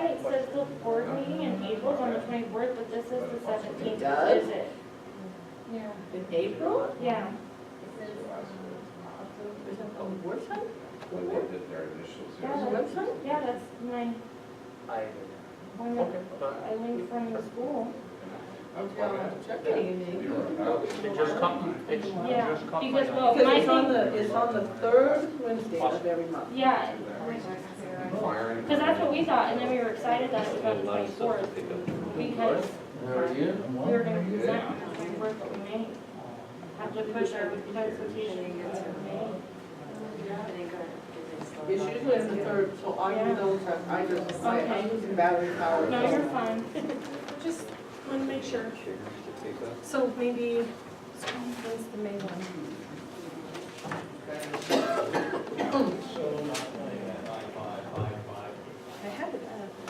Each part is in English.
website says the board meeting in April is on the 24th, but this is the 17th. It does? Is it? Yeah. In April? Yeah. Is that on the website? When they did their initials. Yeah, On the website? Yeah, that's my, one that I linked from the school. Okay, I'll have to check anything. It just come, it's Yeah, just come. because, well, Because my it's on the third Wednesday of every month. yeah, because that's what we thought, and then we were excited that it was on the 24th, because we were gonna present on the 24th, but we may have to push our presentation to May. It's usually on the third, so I Yeah. don't have, I'm using battery power. No, you're fine. Just want to make sure. So maybe, when's the May one? I had it up.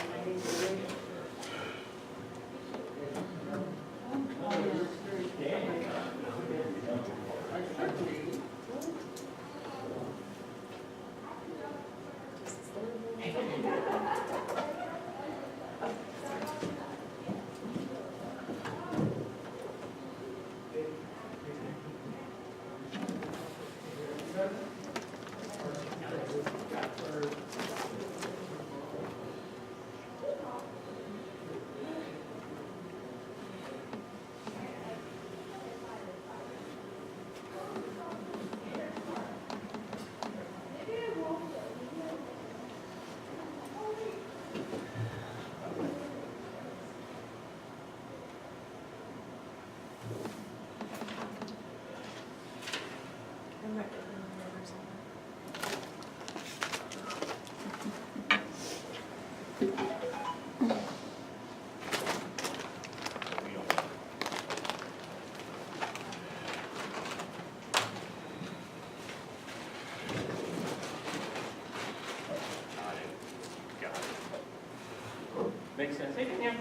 Makes sense. Hey, Danielle.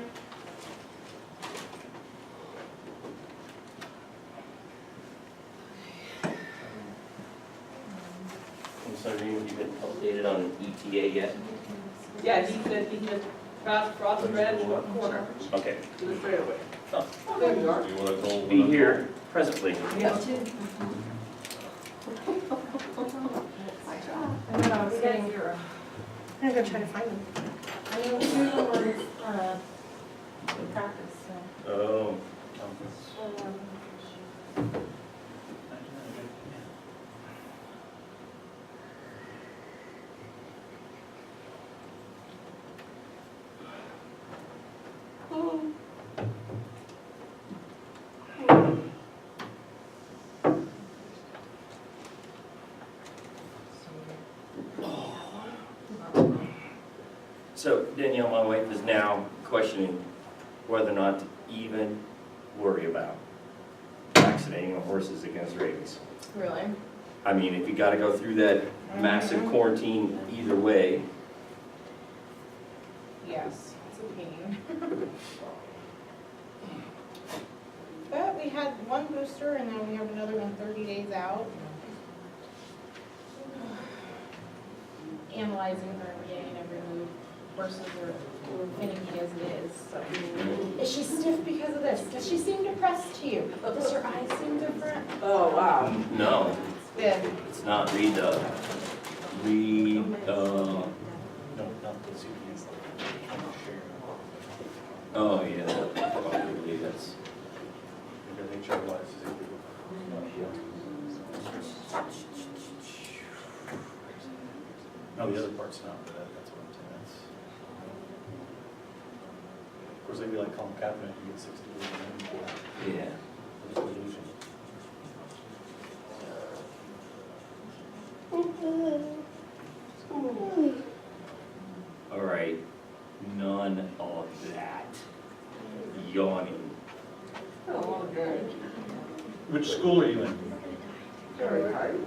I'm sorry, have you been updated on ETA yet? Yeah, he said he just crossed the red corner Okay. to the straightaway. Oh. There you are. You want to go? Be here presently. Yeah. I know, I was getting, I'm gonna go try to find them. I know two of them were, in practice, so. Oh. So Danielle, my wife, is now questioning whether or not to even worry about vaccinating horses against rabies. Really? I mean, if you gotta go through that massive quarantine either way, Yes, it's a pain. But we had one booster and then we have another one 30 days out. Analyzing her every day and every move. Horses are finicky as it is, so. Is she stiff because of this? Does she seem depressed to you? Does her eyes seem different? Oh, wow. no, Good. it's not. Oh, yeah, probably that's. No, the other part's not, but that's what I'm saying, that's. Of course, they'd be like Colin Kaepernick, you get 60 days. Yeah. Resolution. All right, none of that yawning. Oh, okay. Which school are you in? Very hard.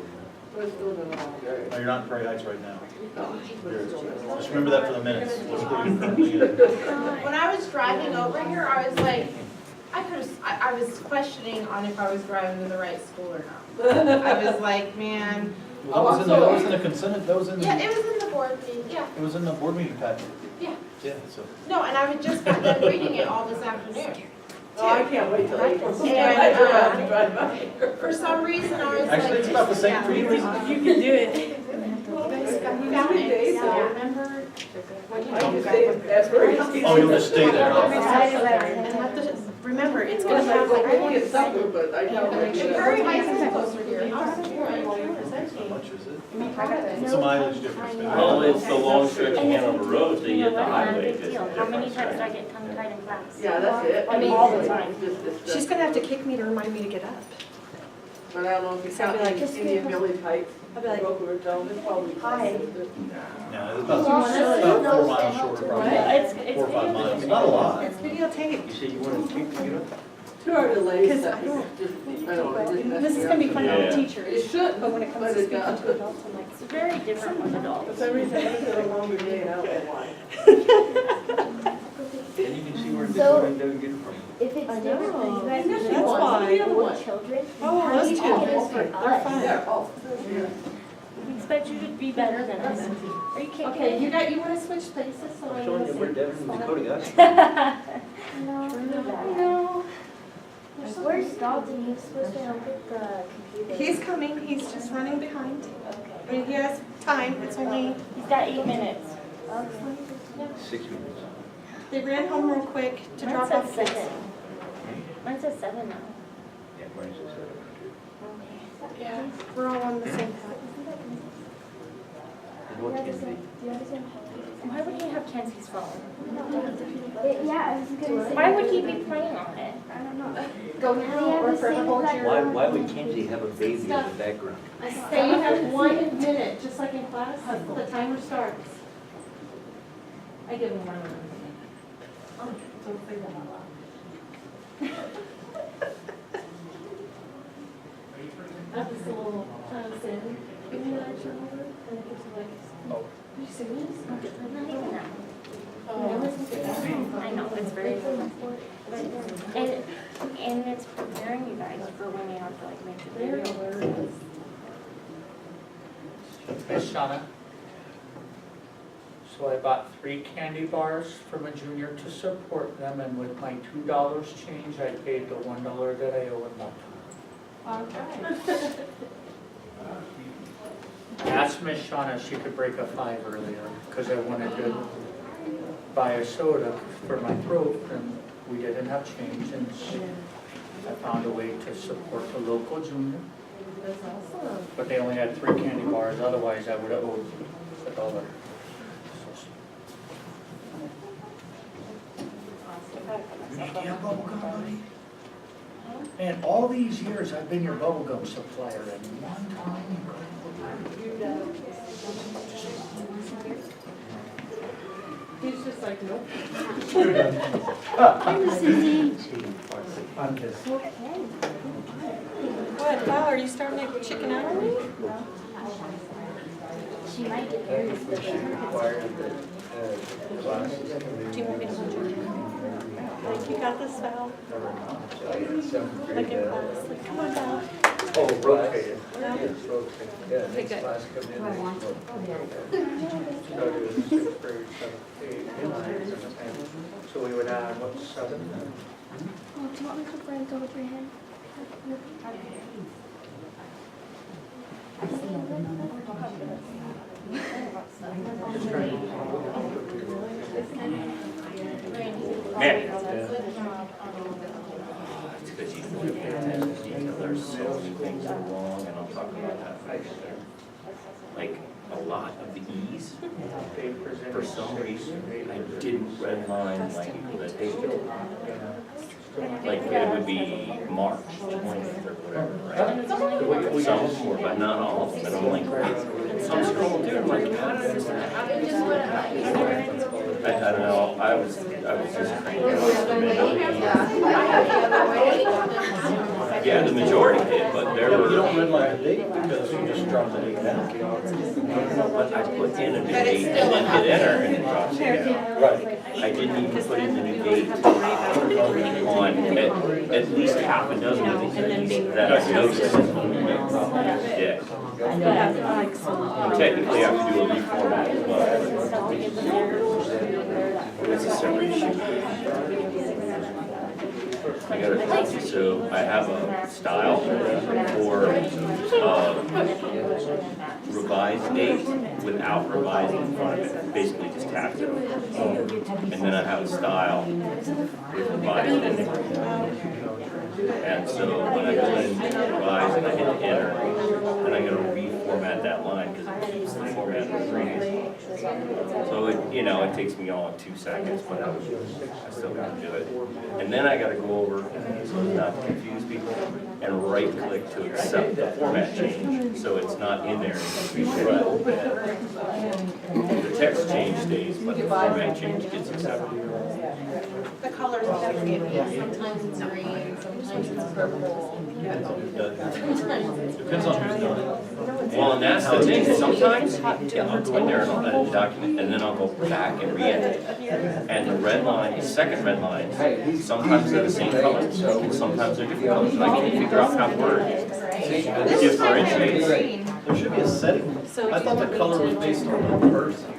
But it's still been a long day. No, you're not in Prairie Heights right now. No, but it's still been a long Just day. remember that for the minutes. What school are you currently in? When I was driving over here, I was like, I was questioning on if I was driving to the right school or not. I was like, man, That was in the, that was in the consent, that was in, Yeah, the- it was in the board meeting, yeah, it was in the board meeting packet. yeah. Yeah, so. No, and I would just got done reading it all this afternoon. Oh, I can't wait till April. And, I have to drive by. For some reason, I was like. Actually, it's about the same yeah. for you. You can do it. You found it, yeah, remember? I can stay, that's where it's. Oh, you'll just stay there, huh? And have to, remember, it's gonna have like. We'll get supper, but I know. Very nice and closer here. How much is it? It's a mileage difference. maybe. Well, it's the long stretch of Hanover Road till you hit the Not a highway. big deal. How many times do I get tongue-tied in class? Yeah, that's it. I mean, all the time. She's gonna have to kick me to remind me to get up. But I don't know if you count Indian Village Heights. I'll be like, What we were told, it's probably. Hi. Yeah, it's about 4 miles short, probably. It's 4 or 5 miles, not a lot. it's videotaped. You said you wanted to keep, you know? 2 hour delays. Because that I don't- just, I don't know, it just messed This is me gonna up. be fun on Yeah. the It teachers, should, but when it comes but to it speaking does. to adults, I'm like, It's very different with For adults. some reason, it's been a longer day, and I don't know why. And you can see where this So- one doesn't get from. If it's I different for you know. guys, That's because why. you're with children, oh, how do those you two, think it is for they're us? fine. Yeah, oh, yeah. We expect you to be better than us. Are you kidding Okay, me? you wanna switch places, so I'm I'm showing gonna you where sit Devin this and one. Dakota got. No, no. No. Where's Dalton? He was supposed to help with the computer. He's coming, he's just running behind. I Okay. mean, he has time, it's only, He's got 8 minutes. Okay. 6 minutes. they ran home real quick to Mine drop says off kids. 7. Mine says 7 now. Yeah, mine's just 700. Yeah, we're all on the same path. And what can be? Why would he have Kenzie's phone? Yeah, I was gonna say. Why would he be playing on it? I don't know. Go now or forever hold your. Why would Kenzie have a baby in the background? Say you have 1 minute, just like in class, the timer starts. I give them 1 minute. Don't say that out loud. That was a little, sin. Give me that action over, and it gives you like. Oh. Are you serious? Not even that. Oh. I know, it's very different. And it's preparing you guys for when you have to like make the Very video. hilarious. Miss Shauna. So I bought 3 candy bars from a junior to support them, and with my $2 change, I paid the $1 that I owe in that Okay. Asked Miss Shauna if she could break a 5 earlier, because I wanted to buy a soda for my throat, and we didn't have change, and I found a way to support the local junior. That's awesome. But they only had 3 candy bars, otherwise I would have owed $1. Man, all these years I've been your bubblegum supplier, and one time you He's just like, nope. What, Val, are you starting to chicken out on me? She might get I nervous. think we should require that classes come in. Do you want me to hold your hand? Like, you got this, Val? Seventh grade, Like in class, like, come on, Val. Oh, rotated. Yeah. Yes, rotated. Yeah, Okay, next good. class come in. started in 6th grade, 7th, 8th, 9th, and 10th. So we would have, what, 7 then? Oh, do you want me to put it with your hand? Man. It's because you can pay attention to detail. There's so many things that are wrong, and I'll talk about that later. Like, a lot of the E's, They presented for some reason, I didn't redline like the date. Like, it would be March 20th or whatever, right? Some of them were, but not all of them. And I'm like, so I'm scrolling through, I'm like, how did this happen? I don't know, I was just cranking off the middle. Yeah, the majority did, but there Yeah, but were. you don't redline the date. Because you just dropped the date down. But I put in a new But it's date still and then hit enter and it drops it down. Right. I didn't even put in the new date on at least half a dozen of these things that I noticed. Yeah. And technically I have to do a reformat as well. It's a separate issue. So I have a style for revised date without revising in front of it, basically just tapped it. And then I have a style with revised in it. And so when I go in and revise and I hit enter, then I gotta reformat that line because it keeps the format of the previous. So it, you know, it takes me all 2 seconds, but I still gotta do it. And then I gotta go over, so as not to confuse people, and right click to accept the format change. So it's not in there. The text change stays, but the format change gets accepted. The colors will never get me. Sometimes it's green, sometimes it's purple. Depends on who's done it. Well, and that's the thing, sometimes I'll go in there and I'll edit the document, and then I'll go back and re-edit it. And the red line, the second red line, sometimes they're the same color, and sometimes they're different colors, and I can't figure out how to word differentiate. There should be a setting. I thought the color was based on the person.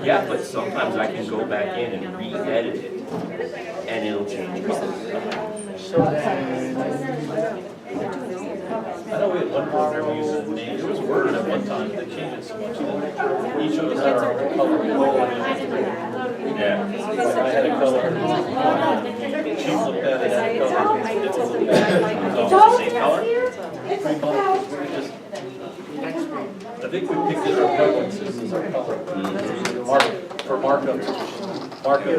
Yeah, but sometimes I can go back in and re-edit it, and it'll change colors. I know we had one program we used a name, it was Word at one time, they changed it so much that each of us had our own color. Yeah. I had a color, she looked at it, had a color, it looked at it. It's all the same color? Pretty much, we just, I think we picked it our preferences as our color. For markups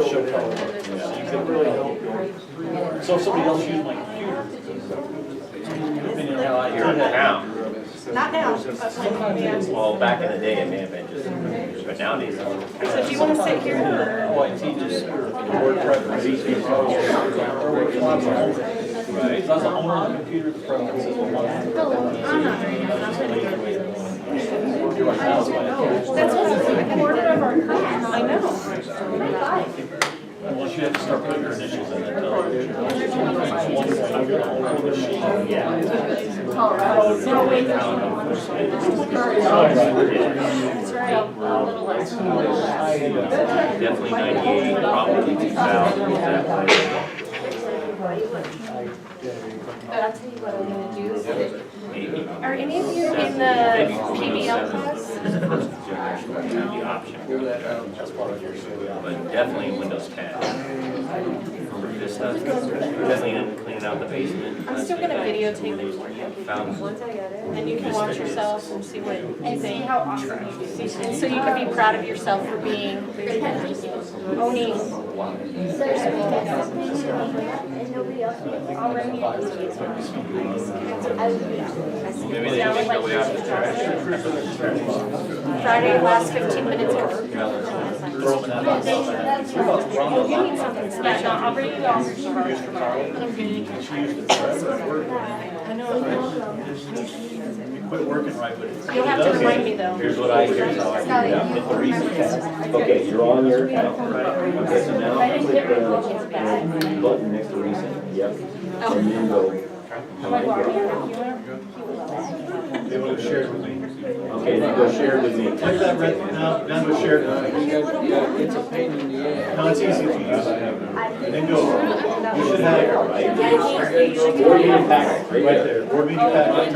show color. So you could really, so if somebody else used my computer, depending on how I You're in town. Not now, but when, Well, back in the day, it may have been just, but nowadays. so do you want to sit here? oh, I teach word preferences. Right. So as a owner of the computer, the preferences will want. That's a quarter of our class. I know. Unless you have to start putting your initials in the television. I'm gonna own the sheet. Definitely 98, probably 2000, that way. But I'll tell you what I'm gonna do is, Maybe. Are any of you in the PBL class? First generation would have the option. But definitely Windows 10. For this stuff, definitely cleaning out the basement. I'm still gonna videotape it for you. Found And you can watch yourself and see what you and see think. how awesome you do. And so you can be proud of yourself for being, owning. And nobody else would. Already. Maybe they think that we have to trash. Friday, last 15 minutes of. You need something special. I'll bring you all your cards tomorrow. I know. Quit working right, but it's. You'll have to remind me though. Here's how I do it. Hit the reset tab. Okay, you're on your account. Okay, so now click the button next to reset. Yep. And then go. They want to share it with me. Okay, then go share it with me. Click that red, now go share it. It's a pain in the ass. No, it's easy to use. Then go, you should have, Board meeting packet, right there, board meeting packet.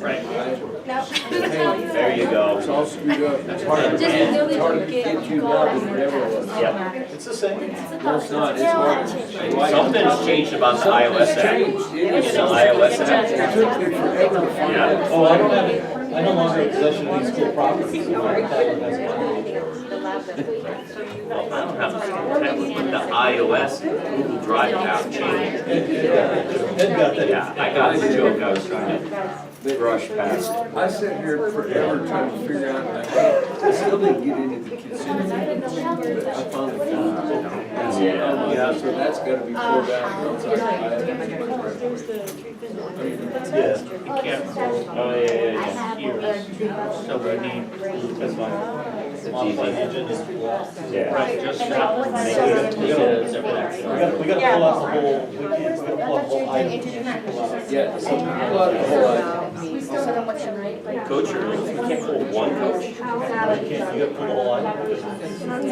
Right. There you go. It's all screwed up. It's hard to get you down whatever it was. Yep. It's the same. No, it's not, it's hard. Something's changed about the iOS app. It's the iOS app. It took me forever to find out. Yeah. Oh, I don't have it, I no longer have possession of these school properties. So I have Well, I don't have a tablet, but the iOS Google Drive app changed. Ed got that. Yeah, I got the joke. I was trying to brush past it. I sat here forever trying to figure out, I still didn't get into the consent. But I finally found it. Yeah, so that's gotta be poured out. There's the tree Yeah. You can't, oh, yeah, here. So we need, That's fine. It's easy. Yeah. right, just And that all one. of a Make sudden, it a separate action. We gotta pull out the whole, we gotta pull out the whole item. Yeah, so pull out the whole item. So then what's your rate? Like, Coach, you can't pull one coach? You gotta pull the whole item.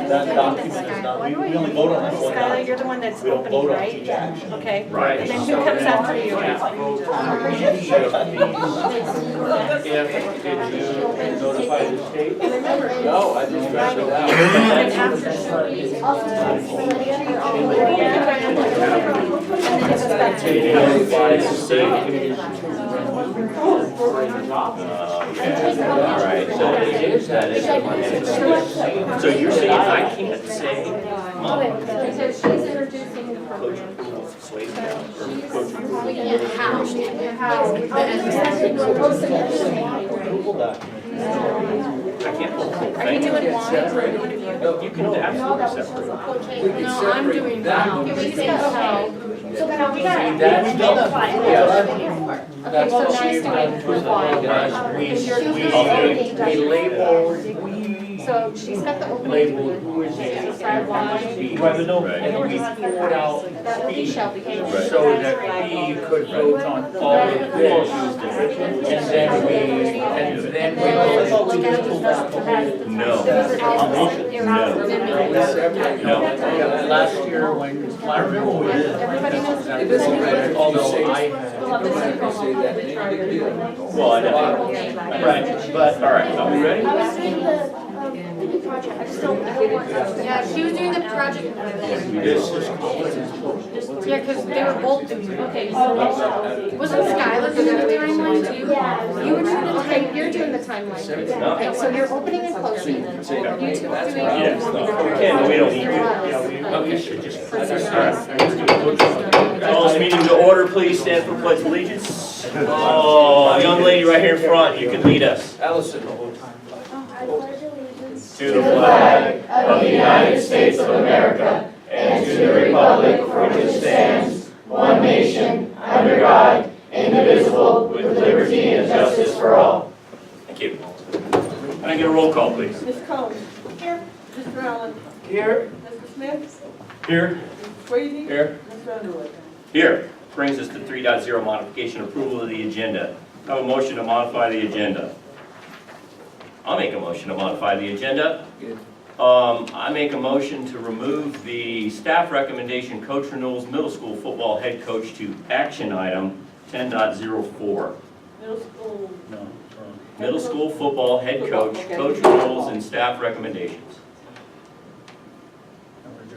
That document is not, we only vote on that one Skylar, document. you're the one that's We don't opening, vote on right? each action. Okay. Right. And then who comes after you? Did you notify the state? No, I just found it out. And after All right, so that is the one. So you're saying I can't say, Mom, because she's introducing the coach program. approval, sway me down, or coach approval? We can't how. Approval document. I can't pull the whole Are you thing. doing one? You can absolutely separate. We can No, I'm separate doing that. now. Can we say how? So now we got. That's Okay, so now you're doing We labeled, So she's got the open. labeled who is in Sidewalk. B. Right, but no, And then we poured out That will be B, Shelby. so that B could vote on all of this. And then we No. No. last year when, I remember we did. Everybody knows. It doesn't matter. Although I It doesn't have to say that, it ain't a big deal. Well, I know. right, but, All right, are we ready? I was doing the project, I just don't, I don't want. Yeah, she was doing the project. Yeah, because they were both doing it. Okay, so. Wasn't Skylar doing the timeline too? Yeah. You were doing the, okay, you're doing the timeline. No. Okay, so you're opening and closing. You two are doing. Yes, no. Okay, we don't need to. okay, should just. Call this meeting to order, please stand for pledge of allegiance. Oh, young lady right here in front, you can lead us. Allison. I pledge allegiance To the flag of the United States of America and to the republic for which it stands, one nation, under God, indivisible, with liberty and justice for all. Thank you. Can I get a roll call, please? Ms. Combs? Here. Mr. Allen? Here. Mr. Smith? Here. Mr. Swayze? Here. Mr. Underwood? Here. Brings us to 3.0 modification approval of the agenda. I have a motion to modify the agenda. I'll make a motion to modify the agenda. I make a motion to remove the staff recommendation coach renewals middle school football head coach to action item 10.04. Middle school. No. Middle school football head coach, Okay. coach renewals and staff recommendations.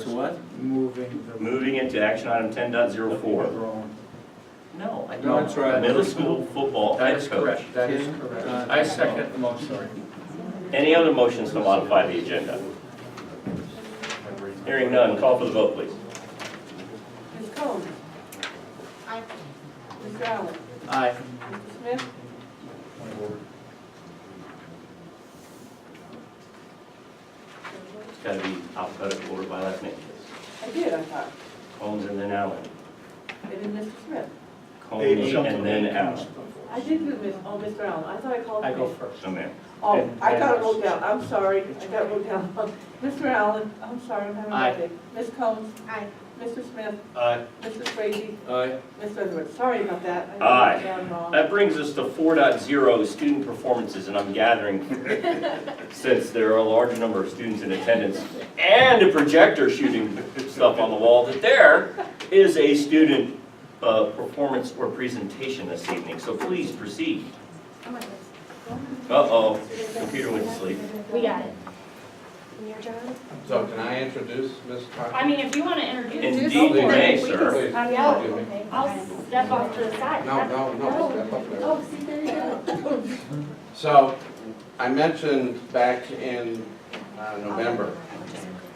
To what? Moving the. Moving into action item 10.04. No, I No, don't. that's right. Middle school football That head is coach. correct, that is correct. I second the motion. Any other motions to modify the agenda? Hearing none, call for the vote, please. Ms. Combs? Aye. Mr. Allen? Aye. Mr. Smith? It's gotta be alphabetical order by last name. I did, I thought. Combs and then Allen. And then Mr. Smith. Combs and then Allen. I did do Mr. Allen. I thought I called I him. go first. No, ma'am. Oh, I got it wrote down. I'm sorry. I got it wrote down. Mr. Allen, I'm sorry, I'm having a bad day. Ms. Combs? Aye. Mr. Smith? Aye. Mr. Swayze? Aye. Mr. Underwood? Sorry about that. I Aye. wrote it down wrong. That brings us to 4.0 student performances, and I'm gathering, since there are a large number of students in attendance and a projector shooting stuff on the wall, that there is a student performance or presentation this evening, so please proceed. Uh-oh, computer went to sleep. We got it. So can I introduce Ms. Carter? I mean, if you want to introduce. Indeed you may, we can- sir. Please, Yeah. do me. I'll step off to the side. No, step up there. Oh, see, there you go. So, I mentioned back in November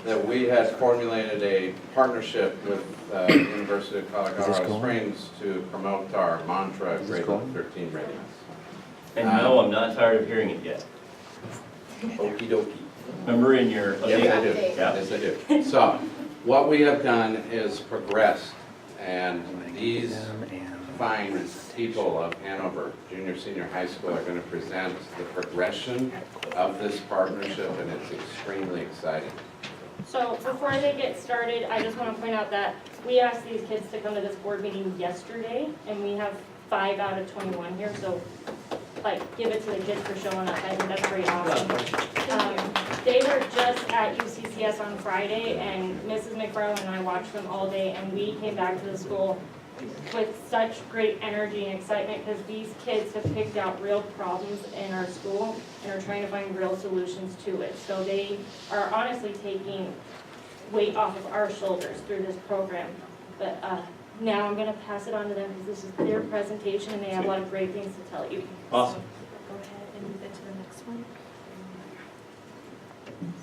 that we had formulated a partnership with University of Colorado Springs to promote our mantra, grade level 13 readiness. And no, I'm not tired of hearing it yet. Okey dokey. Remember in your. Yes, I do. Yeah. Yes, I do. So, what we have done is progressed, and these fine people of Hanover Junior Senior High School are going to present the progression of this partnership, and it's extremely exciting. So before they get started, I just want to point out that we asked these kids to come to this board meeting yesterday, and we have 5 out of 21 here, so like, give it to the kids for showing up. I think that's pretty awesome. They were just at UCCS on Friday, and Mrs. McFarland and I watched them all day, and we came back to the school with such great energy and excitement because these kids have picked out real problems in our school and are trying to find real solutions to it. So they are honestly taking weight off of our shoulders through this program. But now I'm going to pass it on to them because this is their presentation and they have a lot of great things to tell you. Awesome. Go ahead and move it to the next one.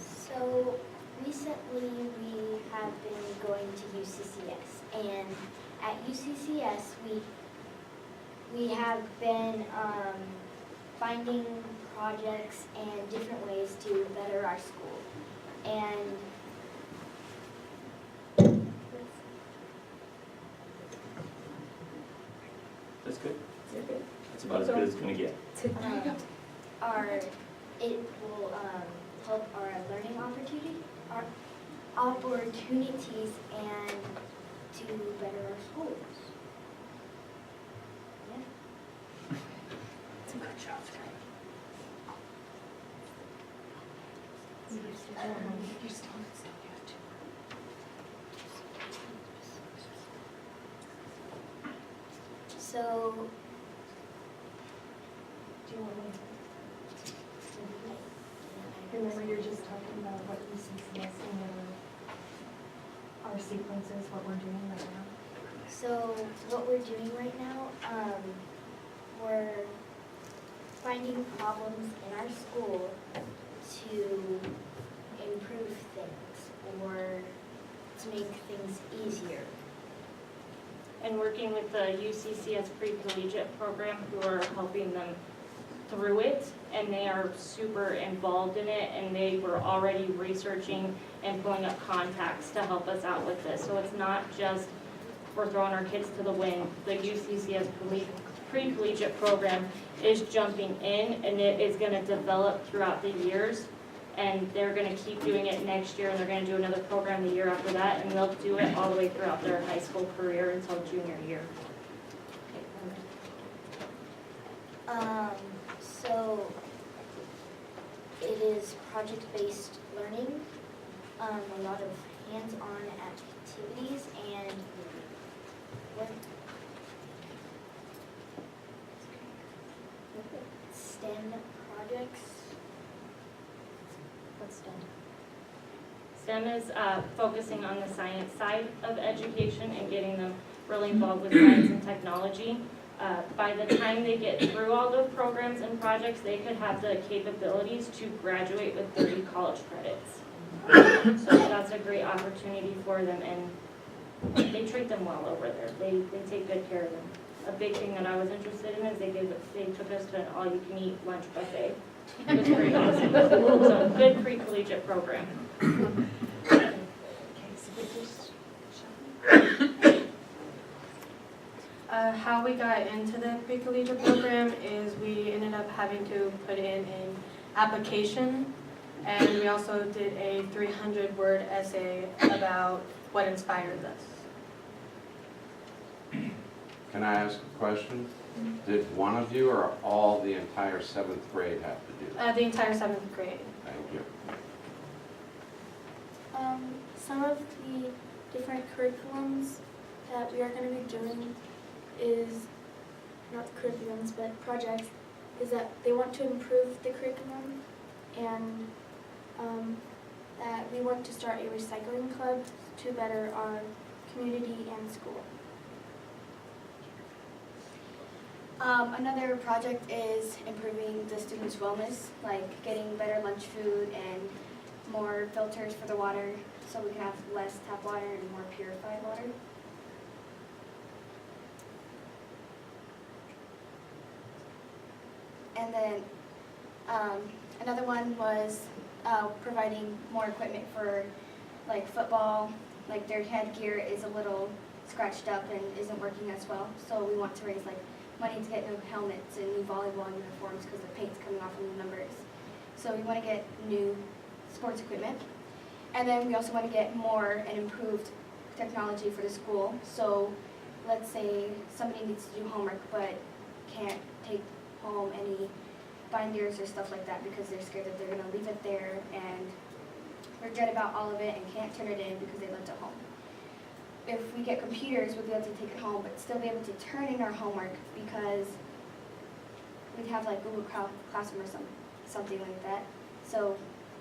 So recently we have been going to UCCS, and at UCCS we have been finding projects and different ways to better our school. And That's good. That's about as good as it's gonna get. it will help our learning opportunities and to better our schools. Yeah. It's a good job. You're still have to. So, Do you want me to? Remember, you're just talking about what UCCS and our sequences, what we're doing right now. so what we're doing right now, we're finding problems in our school to improve things or to make things easier. And working with the UCCS pre-collegiate program who are helping them through it, and they are super involved in it, and they were already researching and pulling up contacts to help us out with this. So it's not just we're throwing our kids to the wind. The UCCS pre-collegiate program is jumping in, and it is going to develop throughout the years, and they're going to keep doing it next year, and they're going to do another program the year after that, and they'll do it all the way throughout their high school career until junior year. So it is project-based learning, a lot of hands-on activities and what? STEM projects. What's STEM? STEM is focusing on the science side of education and getting them really involved with science and technology. By the time they get through all the programs and projects, they could have the capabilities to graduate with 30 college credits. So that's a great opportunity for them, and they treat them well over there. They take good care of them. A big thing that I was interested in is they took us to an all-you-can-eat lunch buffet. It was pretty awesome. So good pre-collegiate program. How we got into the pre-collegiate program is we ended up having to put in an application, and we also did a 300-word essay about what inspired us. Can I ask a question? Did one of you or all the entire 7th grade have to do that? The entire 7th grade. Thank you. Some of the different curriculums that we are going to be doing is, not the curriculums, but projects, is that they want to improve the curriculum, and that we want to start a recycling club to better our community and school. Another project is improving the students' wellness, like getting better lunch food and more filters for the water so we can have less tap water and more purified water. And then another one was providing more equipment for like football, like their headgear is a little scratched up and isn't working as well. So we want to raise like money to get new helmets and new volleyball uniforms because the paint's coming off in the numbers. So we want to get new sports equipment. And then we also want to get more and improved technology for the school. So let's say somebody needs to do homework but can't take home any binders or stuff like that because they're scared that they're going to leave it there and regret about all of it and can't turn it in because they left it home. If we get computers, we'll be able to take it home but still be able to turn in our homework because we'd have like Google Classroom or something like that. So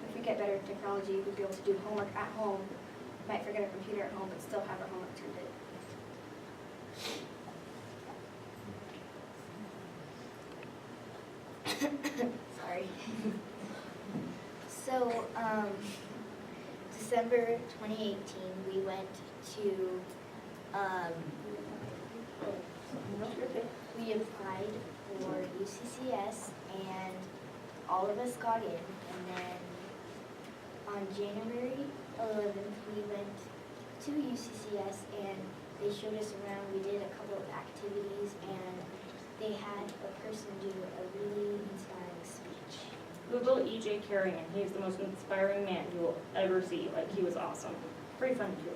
if we get better technology, we'd be able to do homework at home. Might forget our computer at home but still have our homework turned in. Sorry. So, December 2018, we went to, we applied for UCCS and all of us got in. And then on January 11th, we went to UCCS and they showed us around. We did a couple of activities and they had a person do a really inspiring speech. Google E.J. Carrigan. He's the most inspiring man you will ever see. Like, he was awesome. Pretty fun too.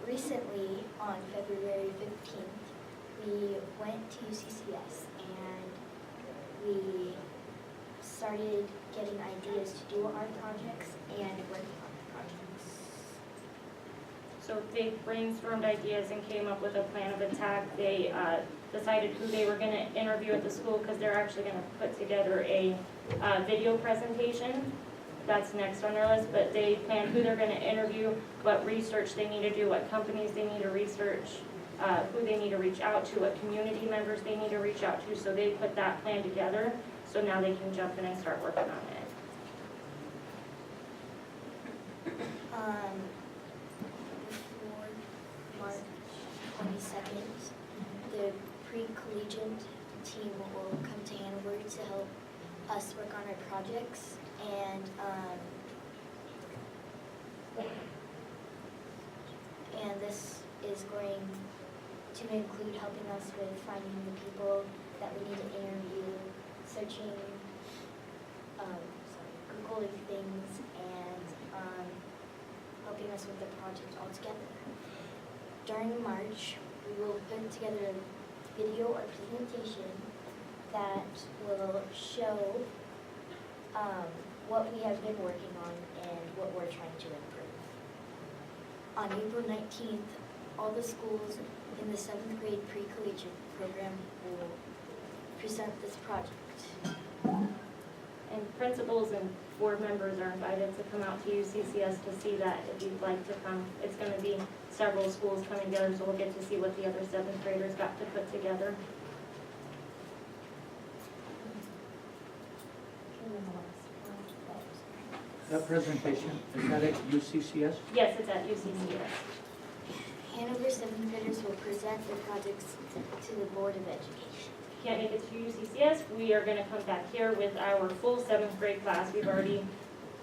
Recently, on February 15th, we went to UCCS and we started getting ideas to do our projects and working on the projects. So they brainstormed ideas and came up with a plan of attack. They decided who they were going to interview at the school because they're actually going to put together a video presentation. That's next on their list, but they planned who they're going to interview, what research they need to do, what companies they need to research, who they need to reach out to, what community members they need to reach out to. So they put that plan together, so now they can jump in and start working on it. Before March 22nd, the pre-collegiate team will come to Hanover to help us work on our projects, and this is going to include helping us with finding the people that we need to interview, searching, Googling things, and helping us with the project altogether. During March, we will put together a video or presentation that will show what we have been working on and what we're trying to improve. On April 19th, all the schools in the 7th grade pre-collegiate program will present this project. And principals and board members are invited to come out to UCCS to see that if you'd like to come. It's going to be several schools coming together, so we'll get to see what the other 7th graders got to put together. That presentation, is that at UCCS? Yes, it's at UCCS. Hanover 7th graders will present their projects to the Board of Education. Can't make it to UCCS, we are going to come back here with our full 7th grade class. We've already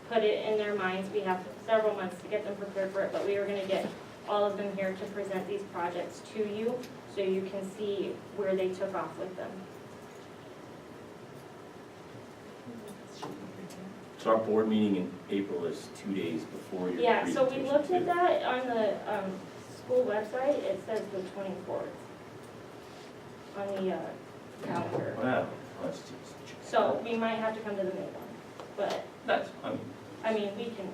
put it in their minds. We have several months to get them prepared for it, but we are going to get all of them here to present these projects to you so you can see where they took off with them. So our board meeting in April is 2 days before your Yeah, so we presentation, looked at too. that on the school website. It says the 24th on the calendar. Wow. That's just- So we might have to come to the May one, but That's, I mean, we can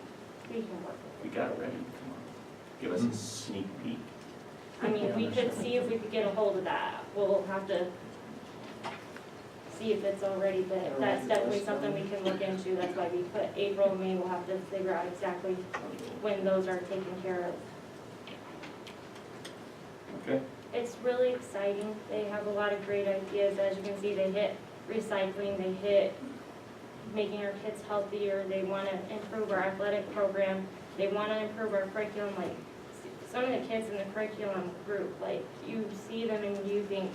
work with we got it ready, come on. Give us a sneak peek. it. I mean, we could see if we could get a hold of that. We'll have to see if it's already been, that's definitely something we can look into. That's why we put April, May, we'll have to figure out exactly when those are taken care of. Okay. It's really exciting. They have a lot of great ideas. As you can see, they hit recycling, they hit making our kids healthier. They want to improve our athletic program. They want to improve our curriculum. Like, some of the kids in the curriculum group, like, you see them and you think,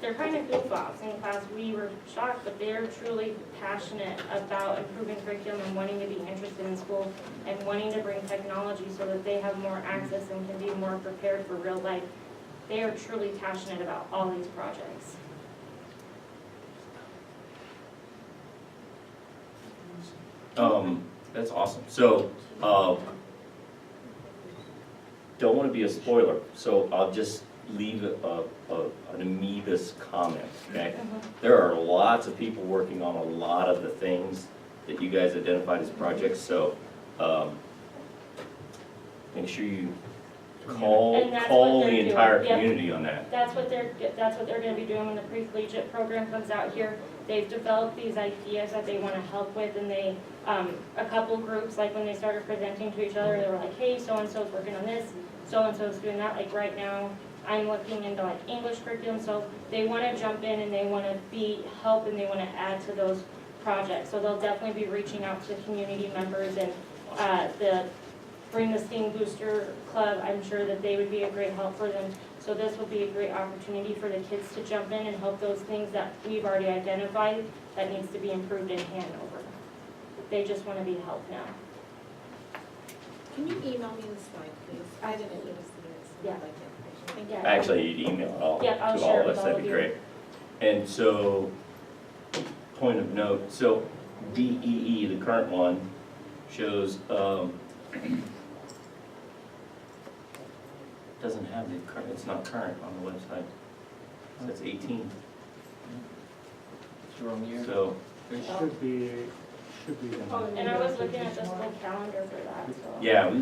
they're kind of goof-offs in class. We were shocked, but they're truly passionate about improving curriculum and wanting to be interested in school and wanting to bring technology so that they have more access and can be more prepared for real life. They are truly passionate about all these projects. That's awesome. So, don't want to be a spoiler, so I'll just leave an amoebus comment, okay? There are lots of people working on a lot of the things that you guys identified as projects, so make sure you call the entire community on that. That's what they're going to be doing when the pre-collegiate program comes out here. They've developed these ideas that they want to help with, and they, a couple groups, like when they started presenting to each other, they were like, hey, so-and-so's working on this, so-and-so's doing that. Like right now, I'm looking into like English curriculum, so they want to jump in and they want to help and they want to add to those projects. So they'll definitely be reaching out to community members and Bring the STEAM Booster Club. I'm sure that they would be a great help for them. So this will be a great opportunity for the kids to jump in and help those things that we've already identified that needs to be improved in Hanover. They just want to be helped now. Can you email me the slide, please? I didn't get to see it. Yeah. Like the information. Thank you. Yeah. Actually, you'd email it all Yeah, I'll to share all it of with us, all that'd of be you. great. And so, point of note, so DEE, the current one, shows, doesn't have the current, it's not current on the website. So it's 18. It's the wrong year. So, It should be And I was looking at the school calendar for that, so. yeah, we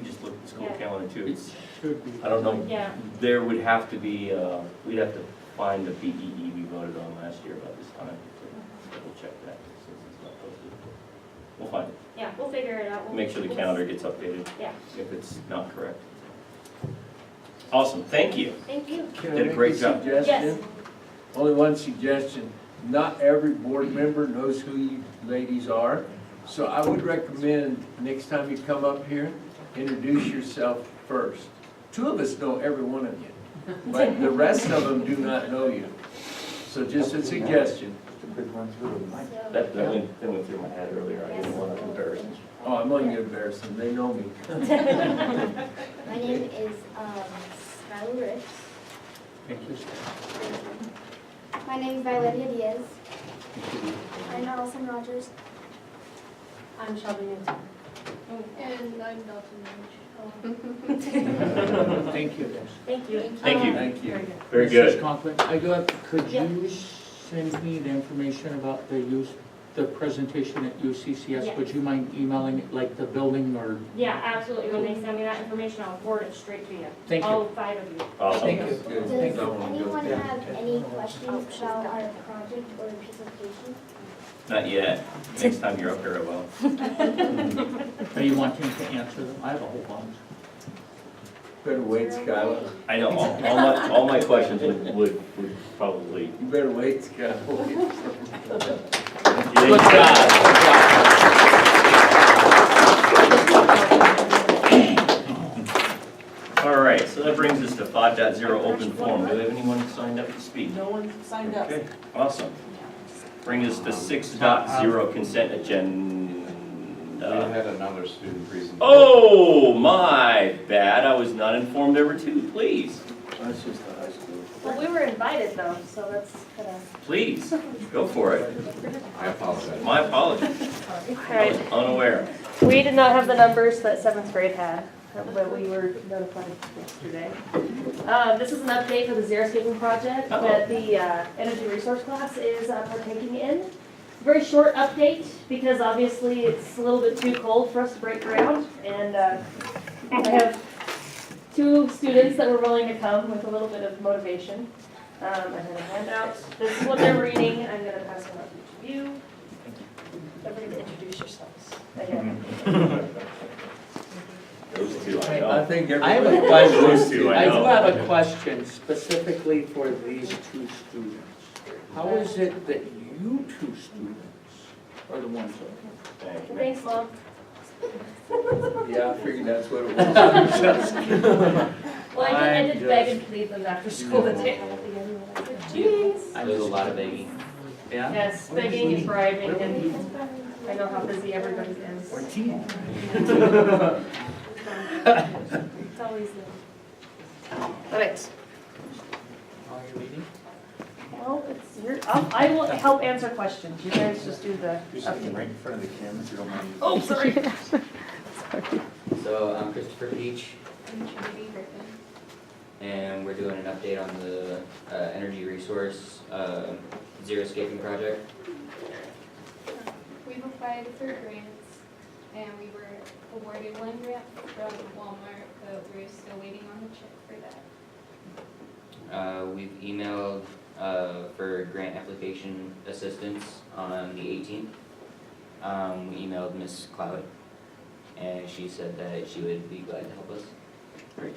just looked at the school Yeah. calendar too. It's, should be. I don't know, Yeah. there would have to be, we'd have to find the BEE we voted on last year about this time. So we'll check that since it's not posted. We'll find it. Yeah, we'll figure it out. Make sure the calendar gets updated Yeah. if it's not correct. Awesome, thank you. Thank you. Can I Did a make great job. Yes. suggestion? Only one suggestion. Not every board member knows who you ladies are. So I would recommend next time you come up here, introduce yourself first. 2 of us know every one of you, but the rest of them do not know you. So just a suggestion. That went through my head earlier, I didn't want to embarrass them. Oh, I'm not gonna embarrass them, they know me. My name is Skylar Ricks. Thank you. My name is Violetia Diaz. I'm Allison Rogers. I'm Shelby Newton. And I'm Dalton Thank you. Thank you. Thank you. Thank you. Very Mrs. good. Conklin, I do have, could Yeah. you send me the information about the presentation at UCCS? Yeah. Would you mind emailing it, like the building or? Yeah, absolutely. When they send me that information, I'll forward it straight to you. Thank you. All 5 of you. Awesome. Thank you. Good. Does Thank you. anyone have any questions about our project or presentation? Not yet. Next time you're up here, I will. Are you wanting to answer them? I have a whole bunch. Better wait, Skylar. I know, all my questions would probably. You better wait, Skylar. Good job. All right, so that brings us to 5.0 open forum. Do we have anyone signed up to speak? No one signed up. Okay, awesome. Bring us to 6.0 consent We agenda. had another student presentation. Oh, my bad. I was not informed there were 2. Please, That's just the high school. Well, we were invited though, so that's kind of. please, go for it. I apologize. My apologies. I was unaware. We did not have the numbers that 7th grade had, but we were notified yesterday. This is an update for the xeriscaping project that the energy resource class is partaking in. Very short update because obviously it's a little bit too cold for us to break ground, and I have 2 students that were willing to come with a little bit of motivation. I had a handout. This is what they're reading. I'm going to pass them up to each of you. Don't forget to introduce yourselves. Again. Those 2, I I know. think I have a everybody. question. Those 2, I I do know. have a question specifically for these 2 students. How is it that you 2 students are the ones that? Thank you. Thanks, Mom. Yeah, I figured that's what it was. Well, I did I'm beg and just- plead them after school that they. There's a lot of begging. Yeah? Yes, begging and bribing, and I know how busy everybody is. Or tea? It's always there. All right. Are you reading? Well, it's your, I will help answer questions. You guys just do the You're sitting update. right in front of the camera, if you don't mind. Oh, sorry. So I'm Christopher Peach, and we're doing an update on the energy resource zero escaping project. We've applied for grants, and we were awarded one grant from Walmart, but we're still waiting on the check for that. We've emailed for grant application assistance on the 18th. We emailed Ms. Cloud, and she said that she would be glad to help us. Great.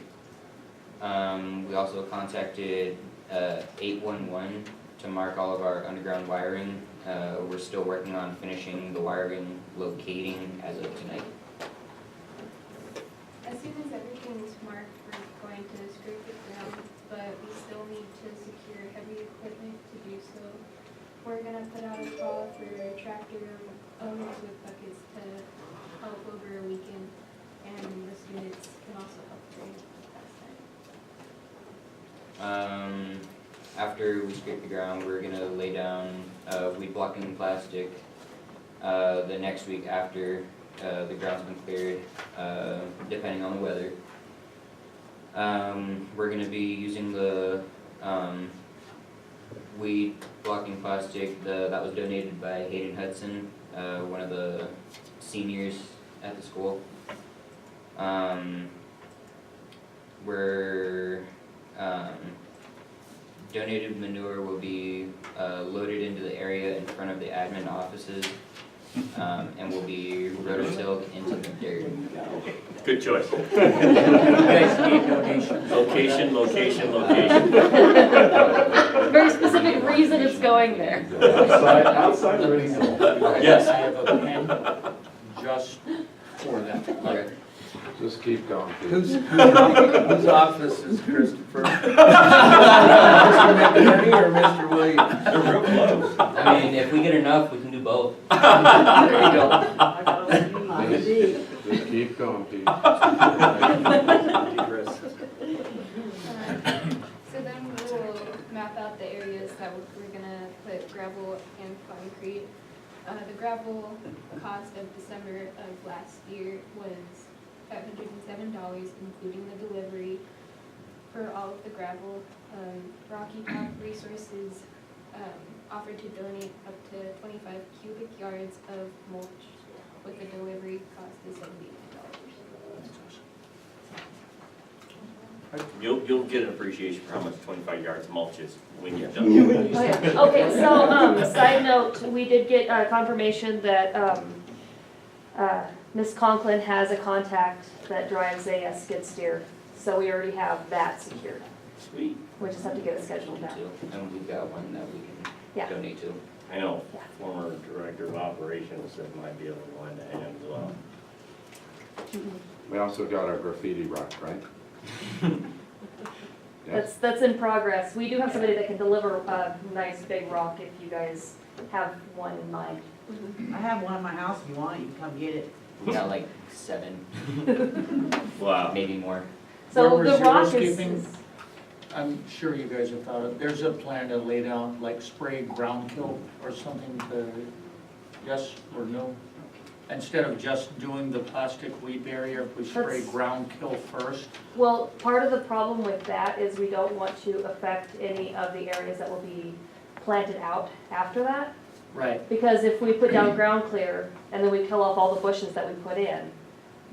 We also contacted 811 to mark all of our underground wiring. We're still working on finishing the wiring locating as of tonight. As soon as everything's marked, we're going to scrape the ground, but we still need to secure heavy equipment to do so. We're gonna put out a call for tractor owners with buckets to help over a weekend, and the students can also help during that time. After we scrape the ground, we're gonna lay down weed blocking plastic the next week after the ground's been cleared, depending on the weather. We're gonna be using the weed blocking plastic that was donated by Hayden Hudson, one of the seniors at the school. Donated manure will be loaded into the area in front of the admin offices and will be rototilled into the dirt. Good choice. You guys need donations. Location, location, location. Very specific reason it's going there. Outside or inside? Yes. I have a pen just for that. Okay. Just keep going. Whose office is Christopher? Mr. McNerney or Mr. Williams? They're real close. I mean, if we get enough, we can do both. There you go. Just keep going, Pete. So then we'll map out the areas that we're gonna put gravel and concrete. The gravel cost of December of last year was $507, including the delivery for all of the gravel. Rocky Top Resources offered to donate up to 25 cubic yards of mulch, with the delivery cost of $79. You'll get an appreciation for how much 25 yards of mulch is when you're done. Oh, yeah. Okay, so, side note, we did get confirmation that Ms. Conklin has a contact that drives a skid steer, so we already have that secured. Sweet. We just have to get it scheduled now. And we've got one that we Yeah. can donate to. I know, Yeah. former director of operations said might be able to lend a hand as well. We also got our graffiti rock, right? Yeah. That's in progress. We do have somebody that can deliver a nice big rock if you guys have one in mind. I have one in my house if you want, you can come get it. We got like 7, Wow. maybe more. So Where the was rock zero is, escaping? I'm sure you guys have thought of, there's a plan to lay down, like spray ground kill or something to, yes or no? Instead of just doing the plastic weed barrier, if we spray That's- ground kill first? well, part of the problem with that is we don't want to affect any of the areas that will be planted out after that. Right. Because if we put down ground clear and then we kill off all the bushes that we put in,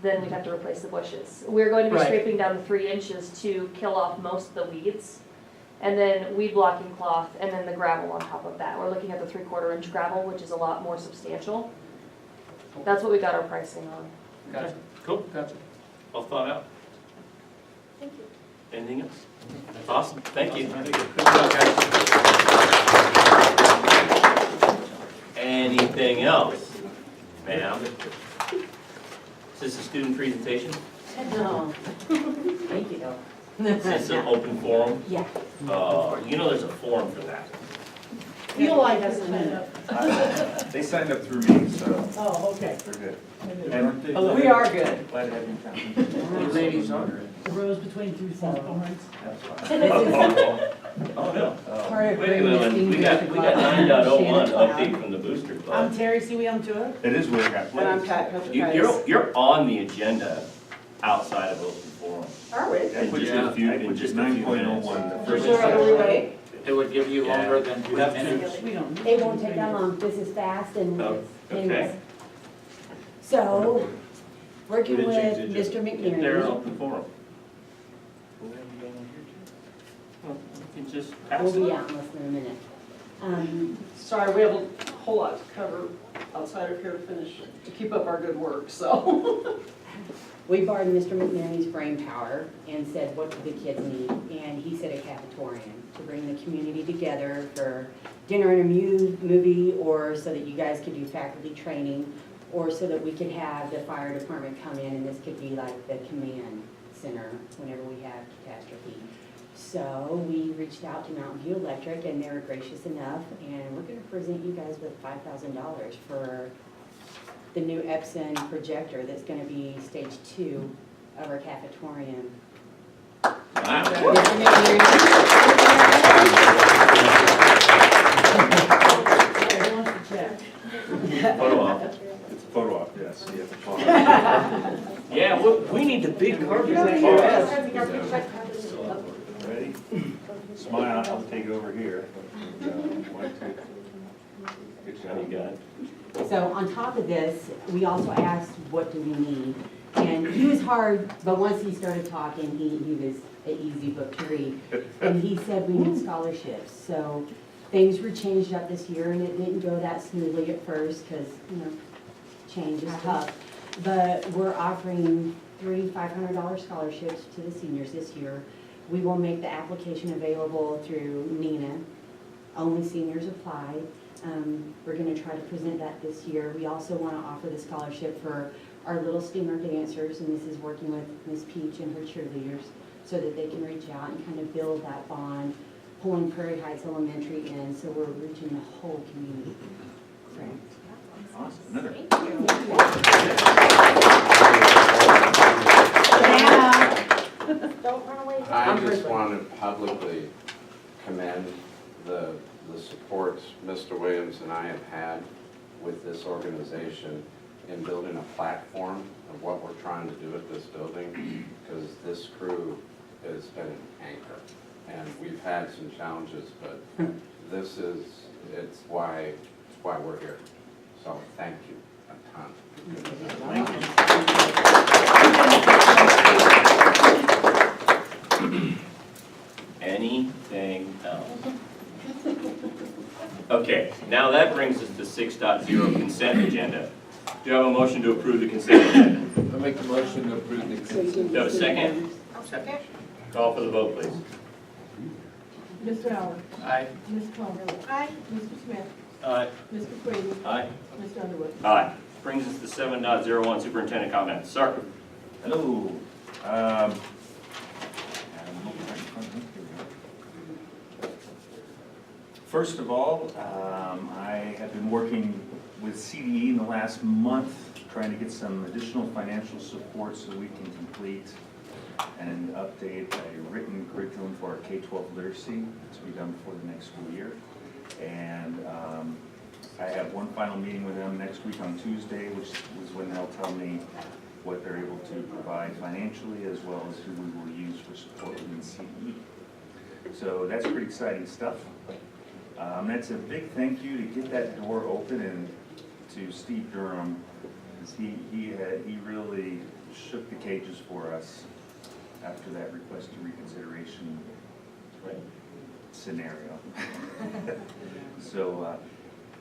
then we'd have to replace the bushes. We're going to be Right. scraping down the 3 inches to kill off most of the weeds. And then weed blocking cloth and then the gravel on top of that. We're looking at the 3/4 inch gravel, which is a lot more substantial. That's what we got our pricing on. Gotcha. Cool. Gotcha. Well thought out. Thank you. Anything else? Awesome, thank you. Good job, guys. Anything else? Ma'am? Is this a student presentation? No. Thank you. It's an open forum? Yeah. You know there's a forum for that. You'll like us in a minute. They signed up through me, so Oh, okay. they're good. We are good. Glad to have you in town. The ladies are. The rose between two thorns. That's fine. Oh, no. Part of Wait a Great minute, Listening we got Booster 9.01 Club. update from the Booster I'm Club. Terry, see we on tour? It is weird. And I'm Pat Coach. You're on the agenda outside of open forum. Are we? That puts you, a few- that puts you just a few 9.01. The Is first there other way? It would give you longer than 3 minutes. We don't. It won't take that long, this is fast and Oh, okay. painless. So, working We with didn't change the Mr. They're an McNeary, open forum. Well, you can just pass we'll be it. out in less than a minute. Sorry, we have a whole lot to cover outside of here to finish, to keep up our good work, so. We borrowed Mr. McNary's brain power and said, what do the kids need? And he said a cafetorium to bring the community together for dinner and a movie, or so that you guys could do faculty training, or so that we could have the fire department come in, and this could be like the command center whenever we have catastrophe. So we reached out to Mountain View Electric, and they were gracious enough, and we're gonna present you guys with $5,000 for the new Epson projector that's gonna be stage 2 of our cafetorium. Wow. Photo op. It's a photo op, yes. You have to follow. Yeah, we need the big carpet. Ready? Smile, I'll take over here. 1, 2. Good job. You got it. So on top of this, we also asked, what do we need? And he was hard, but once he started talking, he was an easy book to read. And he said we need scholarships. So things were changed up this year, and it didn't go that smoothly at first because, change is tough. But we're offering 3 $500 scholarships to the seniors this year. We will make the application available through Nina. Only seniors apply. We're going to try to present that this year. We also want to offer the scholarship for our Little Steamer dancers, and this is working with Miss Peach and her cheerleaders so that they can reach out and kind of build that bond, pulling Prairie Heights Elementary in, so we're reaching the whole community. Awesome. Another. Don't run away. I just want to publicly commend the support Mr. Williams and I have had with this organization in building a platform of what we're trying to do at this building, because this crew has been an anchor. And we've had some challenges, but it's why we're here. So thank you a ton. Anything else? Okay, now that brings us to 6.0 consent agenda. Do you have a motion to approve the consent agenda? I make a motion to approve the consent. Do you have a second? Second. Call for the vote, please. Mr. Allen. Aye. Ms. Coleman. Aye. Mr. Smith. Aye. Mr. Quinn. Aye. Mr. Underwood. Aye. Brings us to 7.01 superintendent comments. Sir? Hello. First of all, I have been working with CDE in the last month, trying to get some additional financial support so we can complete and update a written curriculum for our K-12 literacy to be done before the next school year. And I have one final meeting with them next week on Tuesday, which is when they'll tell me what they're able to provide financially, as well as who we will use for support within CDE. So that's pretty exciting stuff. That's a big thank you to get that door open, and to Steve Durham, because he really shook the cages for us after that request to reconsideration scenario. So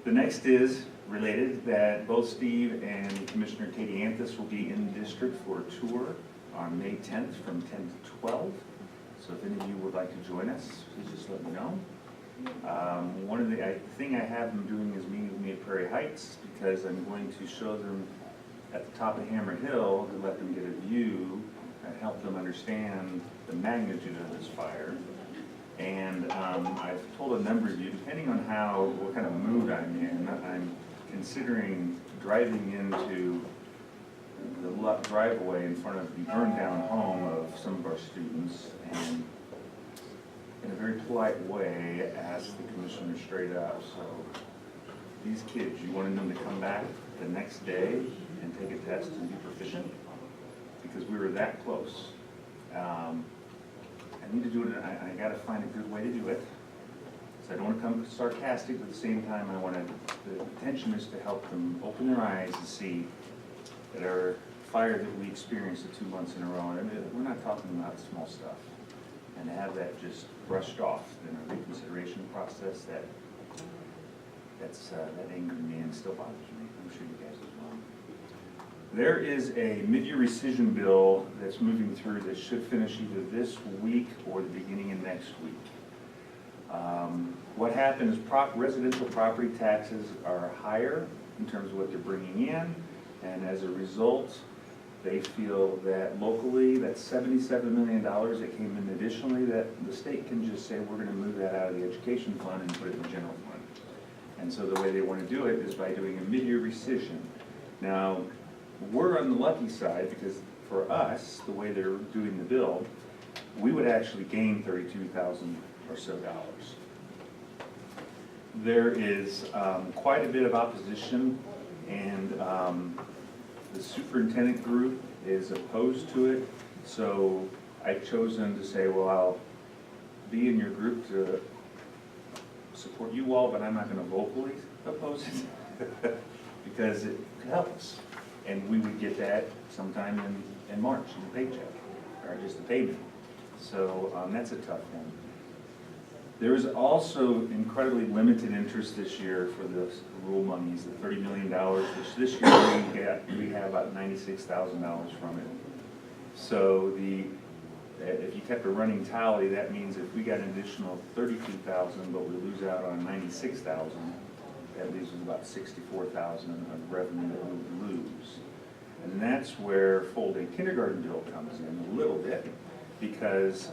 the next is related, that both Steve and Commissioner Katie Anthus will be in district for a tour on May 10th from 10 to 12. So if any of you would like to join us, please just let me know. One of the thing I have them doing is meeting with me at Prairie Heights, because I'm going to show them at the top of Hammer Hill to let them get a view and help them understand the magnitude of this fire. And I've told a number of you, depending on what kind of mood I'm in, I'm considering driving into the driveway in front of the burned down home of some of our students and in a very polite way ask the commissioner straight up, so these kids, you wanted them to come back the next day and take a test and be proficient? Because we were that close. I need to do it, I gotta find a good way to do it. So I don't wanna come sarcastic, but at the same time, the intention is to help them open their eyes and see that our fire that we experienced the 2 months in a row, I mean, we're not talking about small stuff. And to have that just brushed off in a reconsideration process, that angered me and still bothers me. I'm sure you guys as well. There is a mid-year rescission bill that's moving through that should finish either this week or the beginning of next week. What happened is residential property taxes are higher in terms of what they're bringing in, and as a result, they feel that locally, that $77 million that came in additionally, that the state can just say, we're gonna move that out of the education fund and put it in the general fund. And so the way they wanna do it is by doing a mid-year rescission. Now, we're on the lucky side because for us, the way they're doing the bill, we would actually gain $32,000 or so dollars. There is quite a bit of opposition, and the superintendent group is opposed to it. So I've chosen to say, well, I'll be in your group to support you all, but I'm not going to vocally oppose it because it helps. And we would get that sometime in March in the paycheck, or just the payment. So that's a tough one. There is also incredibly limited interest this year for the rural monies, the $30 million, which this year we have about $96,000 from it. So if you kept a running tally, that means if we got an additional $32,000, but we lose out on $96,000, that leaves us about $64,000 of revenue that we would lose. And that's where full-day kindergarten bill comes in a little bit, because